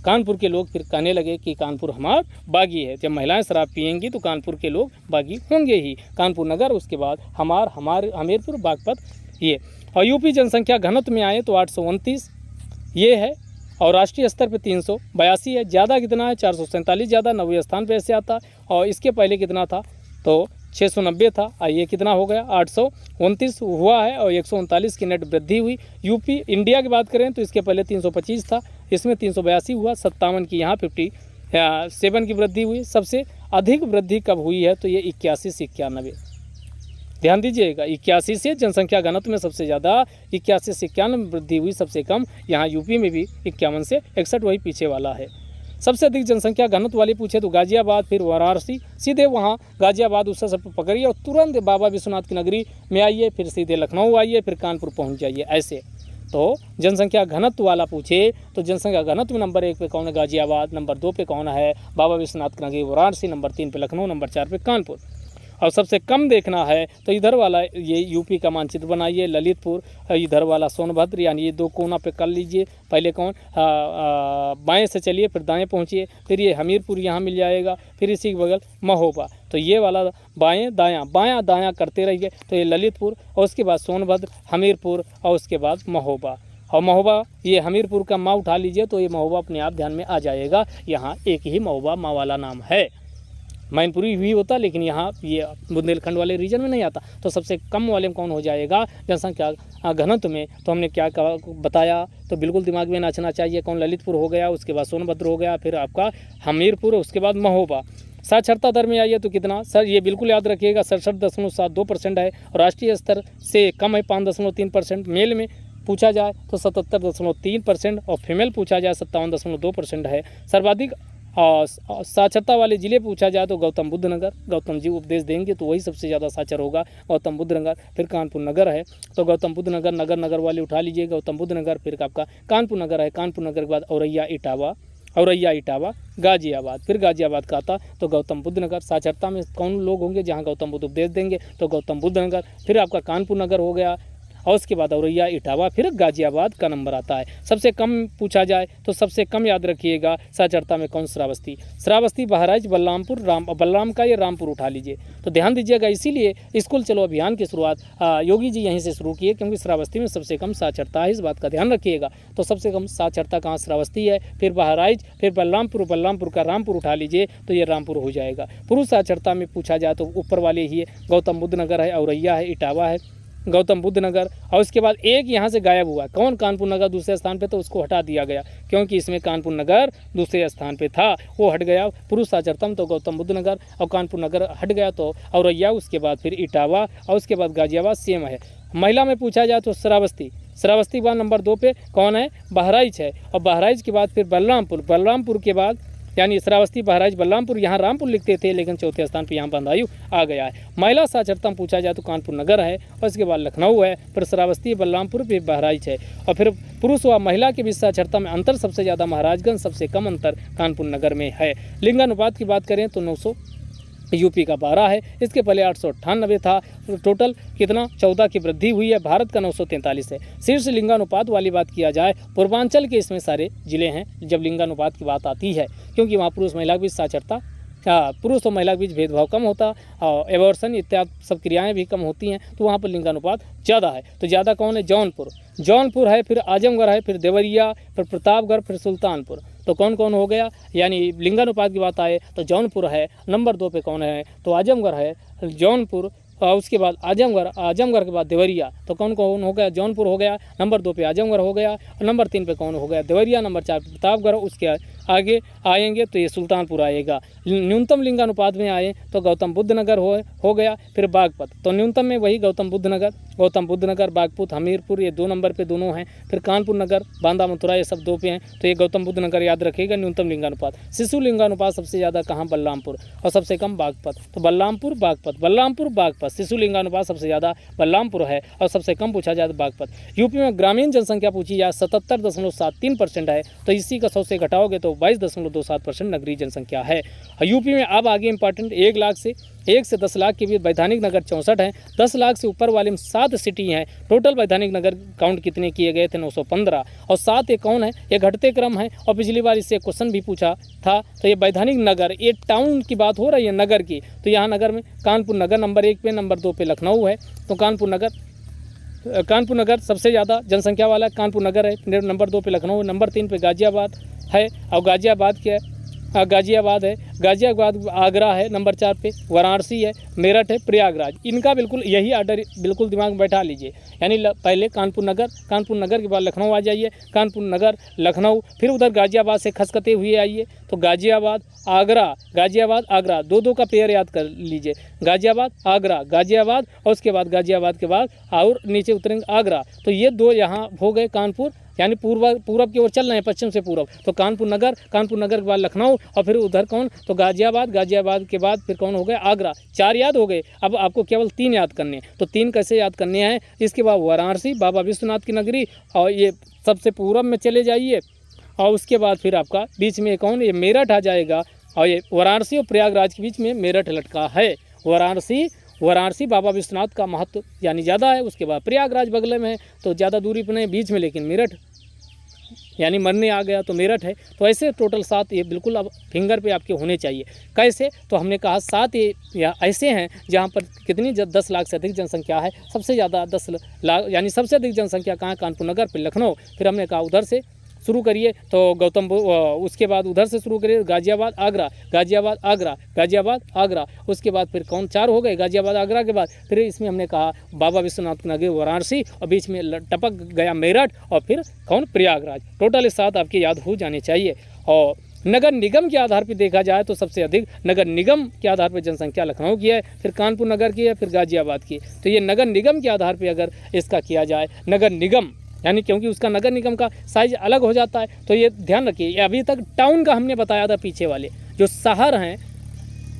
कानपुर के लोग फिर कहने लगे कि कानपुर हमार बागी है। जब महिलाएं शराब पिएंगी तो कानपुर के लोग बागी होंगे ही, कानपुर नगर, उसके बाद हमार हमीरपुर बागपत ये। और यूपी जनसंख्या घनत्व में आए तो 829 ये है, और राष्ट्रीय स्तर पे 382 है। ज़्यादा कितना है, 447 ज़्यादा, 90 स्थान पे ऐसे आता। और इसके पहले कितना था तो 690 था, ये कितना हो गया 829 हुआ है, और 139 की नेट वृद्धि हुई। यूपी इंडिया की बात करें तो इसके पहले 325 था, इसमें 382 हुआ, 57 की यहाँ 57 की वृद्धि हुई। सबसे अधिक वृद्धि कब हुई है तो ये 81 से 91, ध्यान दीजिएगा, 81 से जनसंख्या घनत्व में सबसे ज़्यादा 81 से 91 वृद्धि हुई। सबसे कम यहाँ यूपी में भी 51 से 61, वही पीछे वाला है। सबसे अधिक जनसंख्या घनत्व वाली पूछे तो गाजियाबाद, फिर वाराणसी, सीधे वहाँ गाजियाबाद उससे सब पकड़िए और तुरंत बाबा विश्वनाथ की नगरी में आइए, फिर सीधे लखनऊ आइए, फिर कानपुर पहुँच जाइए। ऐसे तो जनसंख्या घनत्व वाला पूछे तो जनसंख्या घनत्व में नंबर 1 पे कौन है, गाजियाबाद, नंबर 2 पे कौन है, बाबा विश्वनाथ की नगरी वाराणसी, नंबर 3 पे लखनऊ, नंबर 4 पे कानपुर। और सबसे कम देखना है तो इधर वाला ये यूपी का मानचित्र बनाइए, ललितपुर, इधर वाला सोनभद्र, यानी ये 2 कोना पे कर लीजिए। पहले कौन बाएं से चलिए, फिर दाएं पहुंचिए, फिर ये हमीरपुर यहाँ मिल जाएगा, फिर इसी के बगल महोबा। तो ये वाला बाएं दायां बायां दायां करते रहिए, तो ये ललितपुर, और उसके बाद सोनभद्र, हमीरपुर, और उसके बाद महोबा। और महोबा ये हमीरपुर का माँ उठा लीजिए तो ये महोबा अपने आप ध्यान में आ जाएगा। यहाँ एक ही महोबा माँ वाला नाम है, मैनपुरी भी होता, लेकिन यहाँ ये बुंदेलखंड वाले रीजन में नहीं आता। तो सबसे कम वाले में कौन हो जाएगा जनसंख्या घनत्व में, तो हमने क्या बताया, तो बिल्कुल दिमाग में नाचना चाहिए। कौन, ललितपुर हो गया, उसके बाद सोनभद्र हो गया, फिर आपका हमीरपुर, उसके बाद महोबा। साक्षरता दर में आइए तो कितना सर, ये बिल्कुल याद रखिएगा, 67.72% है, और राष्ट्रीय स्तर से कम है 5.3%। मेल में पूछा जाए तो 77.3%, और फीमेल पूछा जाए 57.2% है। सर्वाधिक और साक्षरता वाले ज़िले पूछा जाए तो गौतम बुद्ध नगर, गौतम जी उपदेश देंगे तो वही सबसे ज़्यादा साक्षर होगा, गौतम बुद्ध नगर। फिर कानपुर नगर है तो गौतम बुद्ध नगर, नगर वाले उठा लीजिए, गौतम बुद्ध नगर, फिर आपका कानपुर नगर है, कानपुर नगर के बाद औरैया इटावा, गाजियाबाद, फिर गाजियाबाद का आता तो गौतम बुद्ध नगर। साक्षरता में कौन लोग होंगे जहाँ गौतम बुद्ध उपदेश देंगे, तो गौतम बुद्ध नगर, फिर आपका कानपुर नगर हो गया, और उसके बाद औरैया इटावा, फिर गाजियाबाद का नंबर आता है। सबसे कम पूछा जाए तो सबसे कम याद रखिएगा साक्षरता में कौन, श्रावस्ती, बहराइच, बलरामपुर, बलराम का ये रामपुर उठा लीजिए। तो ध्यान दीजिएगा, इसीलिए स्कूल चलो अभियान की शुरुआत योगी जी यहीं से शुरू किए, क्योंकि श्रावस्ती में सबसे कम साक्षरता है, इस बात का ध्यान रखिएगा। तो सबसे कम साक्षरता कहाँ, श्रावस्ती है, फिर बहराइच, फिर बलरामपुर का रामपुर उठा लीजिए तो ये रामपुर हो जाएगा। पुरुष साक्षरता में पूछा जाए तो ऊपर वाले ही है, गौतम बुद्ध नगर है, औरैया है, इटावा है, गौतम बुद्ध नगर, और उसके बाद एक यहाँ से गायब हुआ, कौन, कानपुर नगर दूसरे स्थान पे, तो उसको हटा दिया गया क्योंकि इसमें कानपुर नगर दूसरे स्थान पे था, वो हट गया। पुरुष साक्षरता तो गौतम बुद्ध नगर और कानपुर नगर हट गया, तो औरैया, उसके बाद फिर इटावा, और उसके बाद गाजियाबाद सेम है। महिला में पूछा जाए तो श्रावस्ती बाद नंबर 2 पे कौन है, बहराइच है, और बहराइच के बाद फिर बलरामपुर के बाद, यानी श्रावस्ती, बहराइच, बलरामपुर, यहाँ रामपुर लिखते थे लेकिन चौथे स्थान पर यहाँ बंदायु आ गया है। महिला साक्षरता में पूछा जाए तो कानपुर नगर है, और उसके बाद लखनऊ है, फिर श्रावस्ती, बलरामपुर, फिर बहराइच है। और फिर पुरुष व महिला के बीच साक्षरता में अंतर सबसे ज़्यादा महाराजगंज, सबसे कम अंतर कानपुर नगर में है। लिंगानुपात की बात करें तो 900 यूपी का 12 है, इसके पहले 898 था। टोटल कितना 14 की वृद्धि हुई है। भारत का 943 है। शीर्ष लिंगानुपात वाली बात किया जाए, पूर्वांचल के इसमें सारे जिले हैं जब लिंगानुपात की बात आती है, क्योंकि वहाँ पुरुष महिला के बीच साक्षरता, पुरुष और महिला के बीच भेदभाव कम होता, और एबॉर्शन इत्यादि सब क्रियाएं भी कम होती हैं, तो वहाँ पर लिंगानुपात ज़्यादा है। तो ज़्यादा कौन है, जौनपुर है, फिर आजमगढ़ है, फिर देवरिया, फिर प्रतापगढ़, फिर सुल्तानपुर। तो कौन कौन हो गया, यानी लिंगानुपात की बात आए तो जौनपुर है, नंबर 2 पे कौन है तो आजमगढ़ है, जौनपुर, उसके बाद आजमगढ़, आजमगढ़ के बाद देवरिया, तो कौन कौन हो गया, जौनपुर हो गया, नंबर 2 पे आजमगढ़ हो गया, और नंबर 3 पे कौन हो गया, देवरिया, नंबर 4 पे प्रतापगढ़, उसके आगे आएंगे तो ये सुल्तानपुर आएगा। न्यूनतम लिंगानुपात में आए तो गौतम बुद्ध नगर हो गया, फिर बागपत, तो न्यूनतम में वही गौतम बुद्ध नगर, बागपुत, हमीरपुर, ये 2 नंबर पे दोनों हैं, फिर कानपुर नगर, बांदा मथुरा, ये सब 2 पे हैं, तो ये गौतम बुद्ध नगर याद रखिएगा न्यूनतम लिंगानुपात। शिशु लिंगानुपात सबसे ज़्यादा कहाँ, बलरामपुर, और सबसे कम बागपत, तो बलरामपुर बागपत, शिशु लिंगानुपात सबसे ज़्यादा बलरामपुर है और सबसे कम पूछा जाए तो बागपत। यूपी में ग्रामीण जनसंख्या पूछी जाए 77.73% है, तो इसी का 100 से घटाओगे तो 22.27% नगरीय जनसंख्या है। यूपी में अब आगे इंपॉर्टेंट 1 से 10 लाख के बीच वैधानिक नगर 64 हैं, 10 लाख से ऊपर वाले में 7 सिटी हैं। टोटल वैधानिक नगर काउंट कितने किए गए थे, 915, और 7 ये कौन है, ये घटते क्रम है, और पिछली बार इससे क्वेश्चन भी पूछा था। तो ये वैधानिक नगर, ये टाउन की बात हो रही है नगर की, तो यहाँ नगर में कानपुर नगर नंबर 1 पे, नंबर 2 पे लखनऊ है, तो कानपुर नगर सबसे ज़्यादा जनसंख्या वाला कानपुर नगर है, नंबर 2 पे लखनऊ, नंबर 3 पे गाजियाबाद है, और गाजियाबाद क्या है, गाजियाबाद है, गाजियाबाद आगरा है, नंबर 4 पे वाराणसी है, मेरठ है, प्रयागराज। इनका बिल्कुल यही आर्डर बिल्कुल दिमाग में बैठा लीजिए, यानी पहले कानपुर नगर के बाद लखनऊ आ जाइए, कानपुर नगर, लखनऊ, फिर उधर गाजियाबाद से खसकते हुए आइए तो गाजियाबाद आगरा, 2 का पेयर याद कर लीजिए, गाजियाबाद और उसके बाद गाजियाबाद के बाद और नीचे उतरेंगे आगरा, तो ये 2 यहाँ हो गए कानपुर, यानी पूरब की ओर चल रहे हैं, पश्चिम से पूरब, तो कानपुर नगर के बाद लखनऊ, और फिर उधर कौन, तो गाजियाबाद के बाद फिर कौन हो गया, आगरा। 4 याद हो गए, अब आपको केवल 3 याद करने हैं, तो 3 कैसे याद करने हैं, इसके बाद वाराणसी, बाबा विश्वनाथ की नगरी, और ये सबसे पूरब में चले जाइए, और उसके बाद फिर आपका बीच में कौन, ये मेरठ आ जाएगा, और ये वाराणसी और प्रयागराज के बीच में मेरठ लटका है। वाराणसी बाबा विश्वनाथ का महत्व यानी ज़्यादा है, उसके बाद प्रयागराज बगल में है, तो ज़्यादा दूरी पर नहीं बीच में, लेकिन मेरठ यानी मरने आ गया तो मेरठ है। तो ऐसे टोटल 7 ये बिल्कुल अब फिंगर पे आपके होने चाहिए। कैसे, तो हमने कहा 7 ये या ऐसे हैं जहाँ पर कितनी 10 लाख से अधिक जनसंख्या है, सबसे ज़्यादा 10 लाख यानी सबसे अधिक जनसंख्या कहाँ, कानपुर नगर, फिर लखनऊ, फिर हमने कहा उधर से शुरू करिए तो उसके बाद उधर से शुरू करिए गाजियाबाद आगरा, उसके बाद फिर कौन 4 हो गए, गाजियाबाद आगरा के बाद फिर इसमें हमने कहा बाबा विश्वनाथ की नगरी वाराणसी, और बीच में टपक गया मेरठ, और फिर कौन, प्रयागराज। टोटल 7 आपके याद हो जाने चाहिए। और नगर निगम के आधार पर देखा जाए तो सबसे अधिक नगर निगम के आधार पर जनसंख्या लखनऊ की है, फिर कानपुर नगर की है, फिर गाजियाबाद की। तो ये नगर निगम के आधार पर अगर इसका किया जाए नगर निगम, यानी क्योंकि उसका नगर निगम का साइज अलग हो जाता है, तो ये ध्यान रखिए। अभी तक टाउन का हमने बताया था, पीछे वाले जो शहर हैं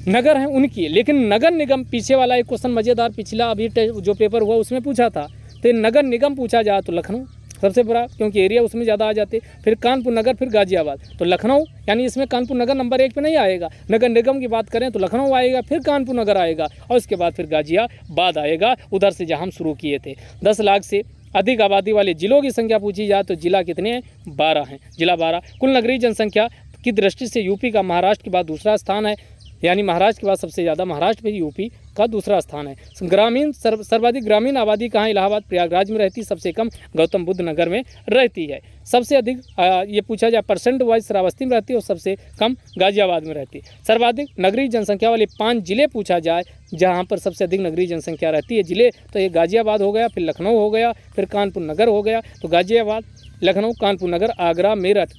नगर हैं उनकी, लेकिन नगर निगम पीछे वाला एक क्वेश्चन मज़ेदार पिछला अभी जो पेपर हुआ उसमें पूछा था, तो नगर निगम पूछा जाए तो लखनऊ सबसे बड़ा, क्योंकि एरिया उसमें ज़्यादा आ जाते, फिर कानपुर नगर, फिर गाजियाबाद, तो लखनऊ, यानी इसमें कानपुर नगर नंबर 1 पे नहीं आएगा। नगर निगम की बात करें तो लखनऊ आएगा, फिर कानपुर नगर आएगा, और उसके बाद फिर गाजियाबाद आएगा, उधर से जहाँ हम शुरू किए थे। 10 लाख से अधिक आबादी वाले जिलों की संख्या पूछी जाए तो जिला कितने हैं, 12 हैं, जिला 12। कुल नगरीय जनसंख्या की दृष्टि से यूपी का महाराष्ट्र के बाद दूसरा स्थान है, यानी महाराष्ट्र के बाद सबसे ज़्यादा महाराष्ट्र में यूपी का दूसरा स्थान है। ग्रामीण सर्वाधिक ग्रामीण आबादी कहाँ, इलाहाबाद प्रयागराज में रहती, सबसे कम गौतम बुद्ध नगर में रहती है। सबसे अधिक ये पूछा जाए परसेंट वाइज श्रावस्ती में रहती है, और सबसे कम गाजियाबाद में रहती है। सर्वाधिक नगरीय जनसंख्या वाले 5 जिले पूछा जाए जहाँ पर सबसे अधिक नगरीय जनसंख्या रहती है जिले, तो ये गाजियाबाद हो गया, फिर लखनऊ हो गया, फिर कानपुर नगर हो गया, तो गाजियाबाद, लखनऊ, कानपुर नगर, आगरा, मेरठ,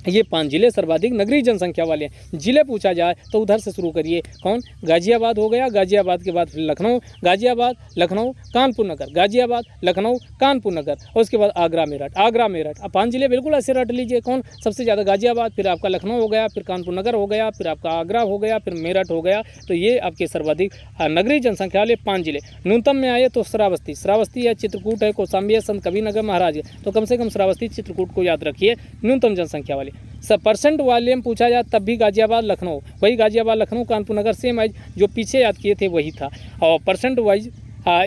ये 5 जिले सर्वाधिक नगरीय जनसंख्या वाले हैं। जिले पूछा जाए तो उधर से शुरू करिए, कौन, गाजियाबाद हो गया, गाजियाबाद के बाद फिर लखनऊ, गाजियाबाद, लखनऊ, कानपुर नगर, गाजियाबाद, लखनऊ, कानपुर नगर, और उसके बाद आगरा, मेरठ। अब 5 जिले बिल्कुल ऐसे रट लीजिए, कौन सबसे ज़्यादा, गाजियाबाद, फिर आपका लखनऊ हो गया, फिर कानपुर नगर हो गया, फिर आपका आगरा हो गया, फिर मेरठ हो गया। तो ये आपके सर्वाधिक नगरीय जनसंख्या वाले 5 जिले। न्यूनतम में आए तो श्रावस्ती है, चित्रकूट है, कौशाम्बी है, संत कबीरनगर, महाराजगंज, तो कम से कम श्रावस्ती, चित्रकूट को याद रखिए न्यूनतम जनसंख्या वाले। परसेंट वाले में पूछा जाए तब भी गाजियाबाद, लखनऊ, वही गाजियाबाद, लखनऊ, कानपुर नगर सेम एज जो पीछे याद किए थे वही था। और परसेंट वाइज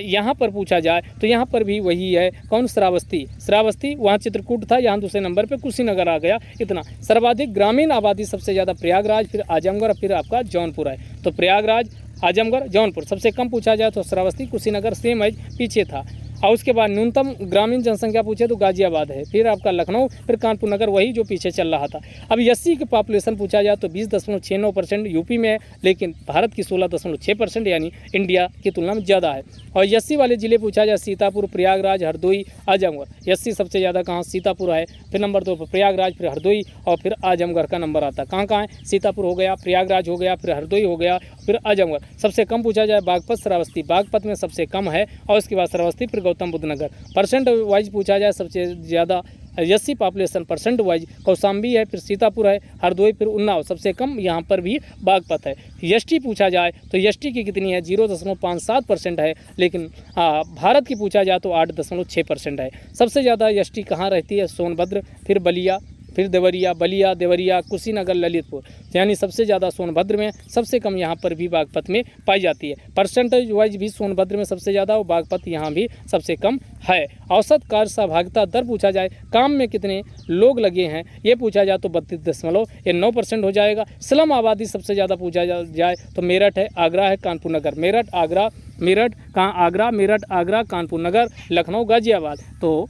यहाँ पर पूछा जाए तो यहाँ पर भी वही है, कौन, श्रावस्ती, वहाँ चित्रकूट था, यहाँ दूसरे नंबर पे कुशीनगर आ गया, इतना। सर्वाधिक ग्रामीण आबादी सबसे ज़्यादा प्रयागराज, फिर आजमगढ़, फिर आपका जौनपुर है, तो प्रयागराज, आजमगढ़, जौनपुर। सबसे कम पूछा जाए तो श्रावस्ती, कुशीनगर सेम एज पीछे था। और उसके बाद न्यूनतम ग्रामीण जनसंख्या पूछे तो गाजियाबाद है, फिर आपका लखनऊ, फिर कानपुर नगर, वही जो पीछे चल रहा था। अब एससी की पॉपुलेशन पूछा जाए तो 20.69% यूपी में है, लेकिन भारत की 16.6% यानी इंडिया की तुलना में ज़्यादा है। और एससी वाले ज़िले पूछा जाए सीतापुर, प्रयागराज, हरदोई, आजमगढ़। एससी सबसे ज़्यादा कहाँ, सीतापुर है, फिर नंबर 2 पर प्रयागराज, फिर हरदोई और फिर आजमगढ़ का नंबर आता है। कहाँ कहाँ है, सीतापुर हो गया, प्रयागराज हो गया, फिर हरदोई हो गया, फिर आजमगढ़। सबसे कम पूछा जाए बागपत, श्रावस्ती, बागपत में सबसे कम है, और उसके बाद श्रावस्ती, फिर गौतम बुद्ध नगर। परसेंट वाइज पूछा जाए सबसे ज़्यादा SC population percent wise Kaushambi है, फिर सीतापुर है, हरदोई, फिर उन्नाव। सबसे कम यहाँ पर भी बागपत है। एसटी पूछा जाए तो एसटी की कितनी है, 0.57% है, लेकिन भारत की पूछा जाए तो 8.6% है। सबसे ज़्यादा एसटी कहाँ रहती है, सोनभद्र, फिर बलिया, फिर देवरिया, बलिया, देवरिया, कुशीनगर, ललितपुर, यानी सबसे ज़्यादा सोनभद्र में, सबसे कम यहाँ पर भी बागपत में पाई जाती है। परसेंटेज वाइज भी सोनभद्र में सबसे ज़्यादा और बागपत यहाँ भी सबसे कम है। औसत कार्य सहभागिता दर पूछा जाए, काम में कितने लोग लगे हैं, ये पूछा जाए तो 32.9% हो जाएगा। स्लम आबादी सबसे ज़्यादा पूछा जाए तो मेरठ है, आगरा है, कानपुर नगर। मेरठ, आगरा, मेरठ कहाँ, आगरा, मेरठ, आगरा, कानपुर नगर, लखनऊ, गाजियाबाद। तो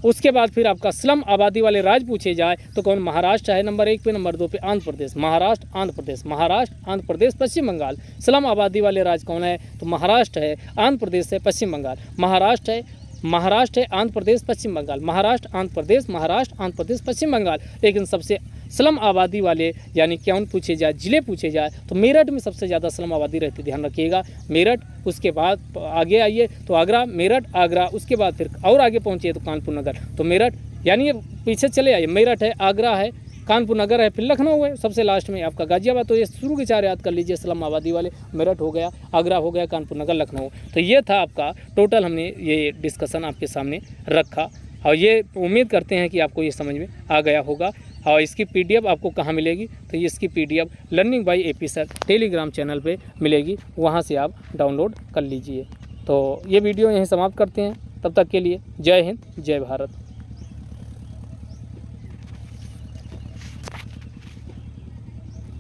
उसके बाद फिर आपका स्लम आबादी वाले राज्य पूछे जाए तो कौन, महाराष्ट्र है नंबर 1 पे, नंबर 2 पे आंध्र प्रदेश, महाराष्ट्र, आंध्र प्रदेश, महाराष्ट्र, आंध्र प्रदेश, पश्चिम बंगाल। स्लम आबादी वाले राज्य कौन है, तो महाराष्ट्र है, आंध्र प्रदेश है, पश्चिम बंगाल। महाराष्ट्र है, आंध्र प्रदेश, पश्चिम बंगाल, महाराष्ट्र, आंध्र प्रदेश, महाराष्ट्र, आंध्र प्रदेश, पश्चिम बंगाल। लेकिन सबसे स्लम आबादी वाले यानी कौन पूछे जाए, जिले पूछे जाए तो मेरठ में सबसे ज़्यादा स्लम आबादी रहती है, ध्यान रखिएगा। मेरठ, उसके बाद आगे आइए तो आगरा, मेरठ, आगरा, उसके बाद फिर और आगे पहुँचिए तो कानपुर नगर। तो मेरठ यानी ये पीछे चले आइए, मेरठ है, आगरा है, कानपुर नगर है, फिर लखनऊ है, सबसे लास्ट में आपका गाजियाबाद। तो ये शुरू के 4 याद कर लीजिए, स्लम आबादी वाले। मेरठ हो गया, आगरा हो गया, कानपुर नगर, लखनऊ। तो ये था आपका टोटल, हमने ये डिस्कशन आपके सामने रखा, और ये उम्मीद करते हैं कि आपको ये समझ में आ गया होगा। और इसकी पीडीएफ आपको कहाँ मिलेगी, तो इसकी PDF learning by AP sir Telegram channel पे मिलेगी, वहाँ से आप डाउनलोड कर लीजिए। तो ये वीडियो यहीं समाप्त करते हैं, तब तक के लिए जय हिंद, जय भारत।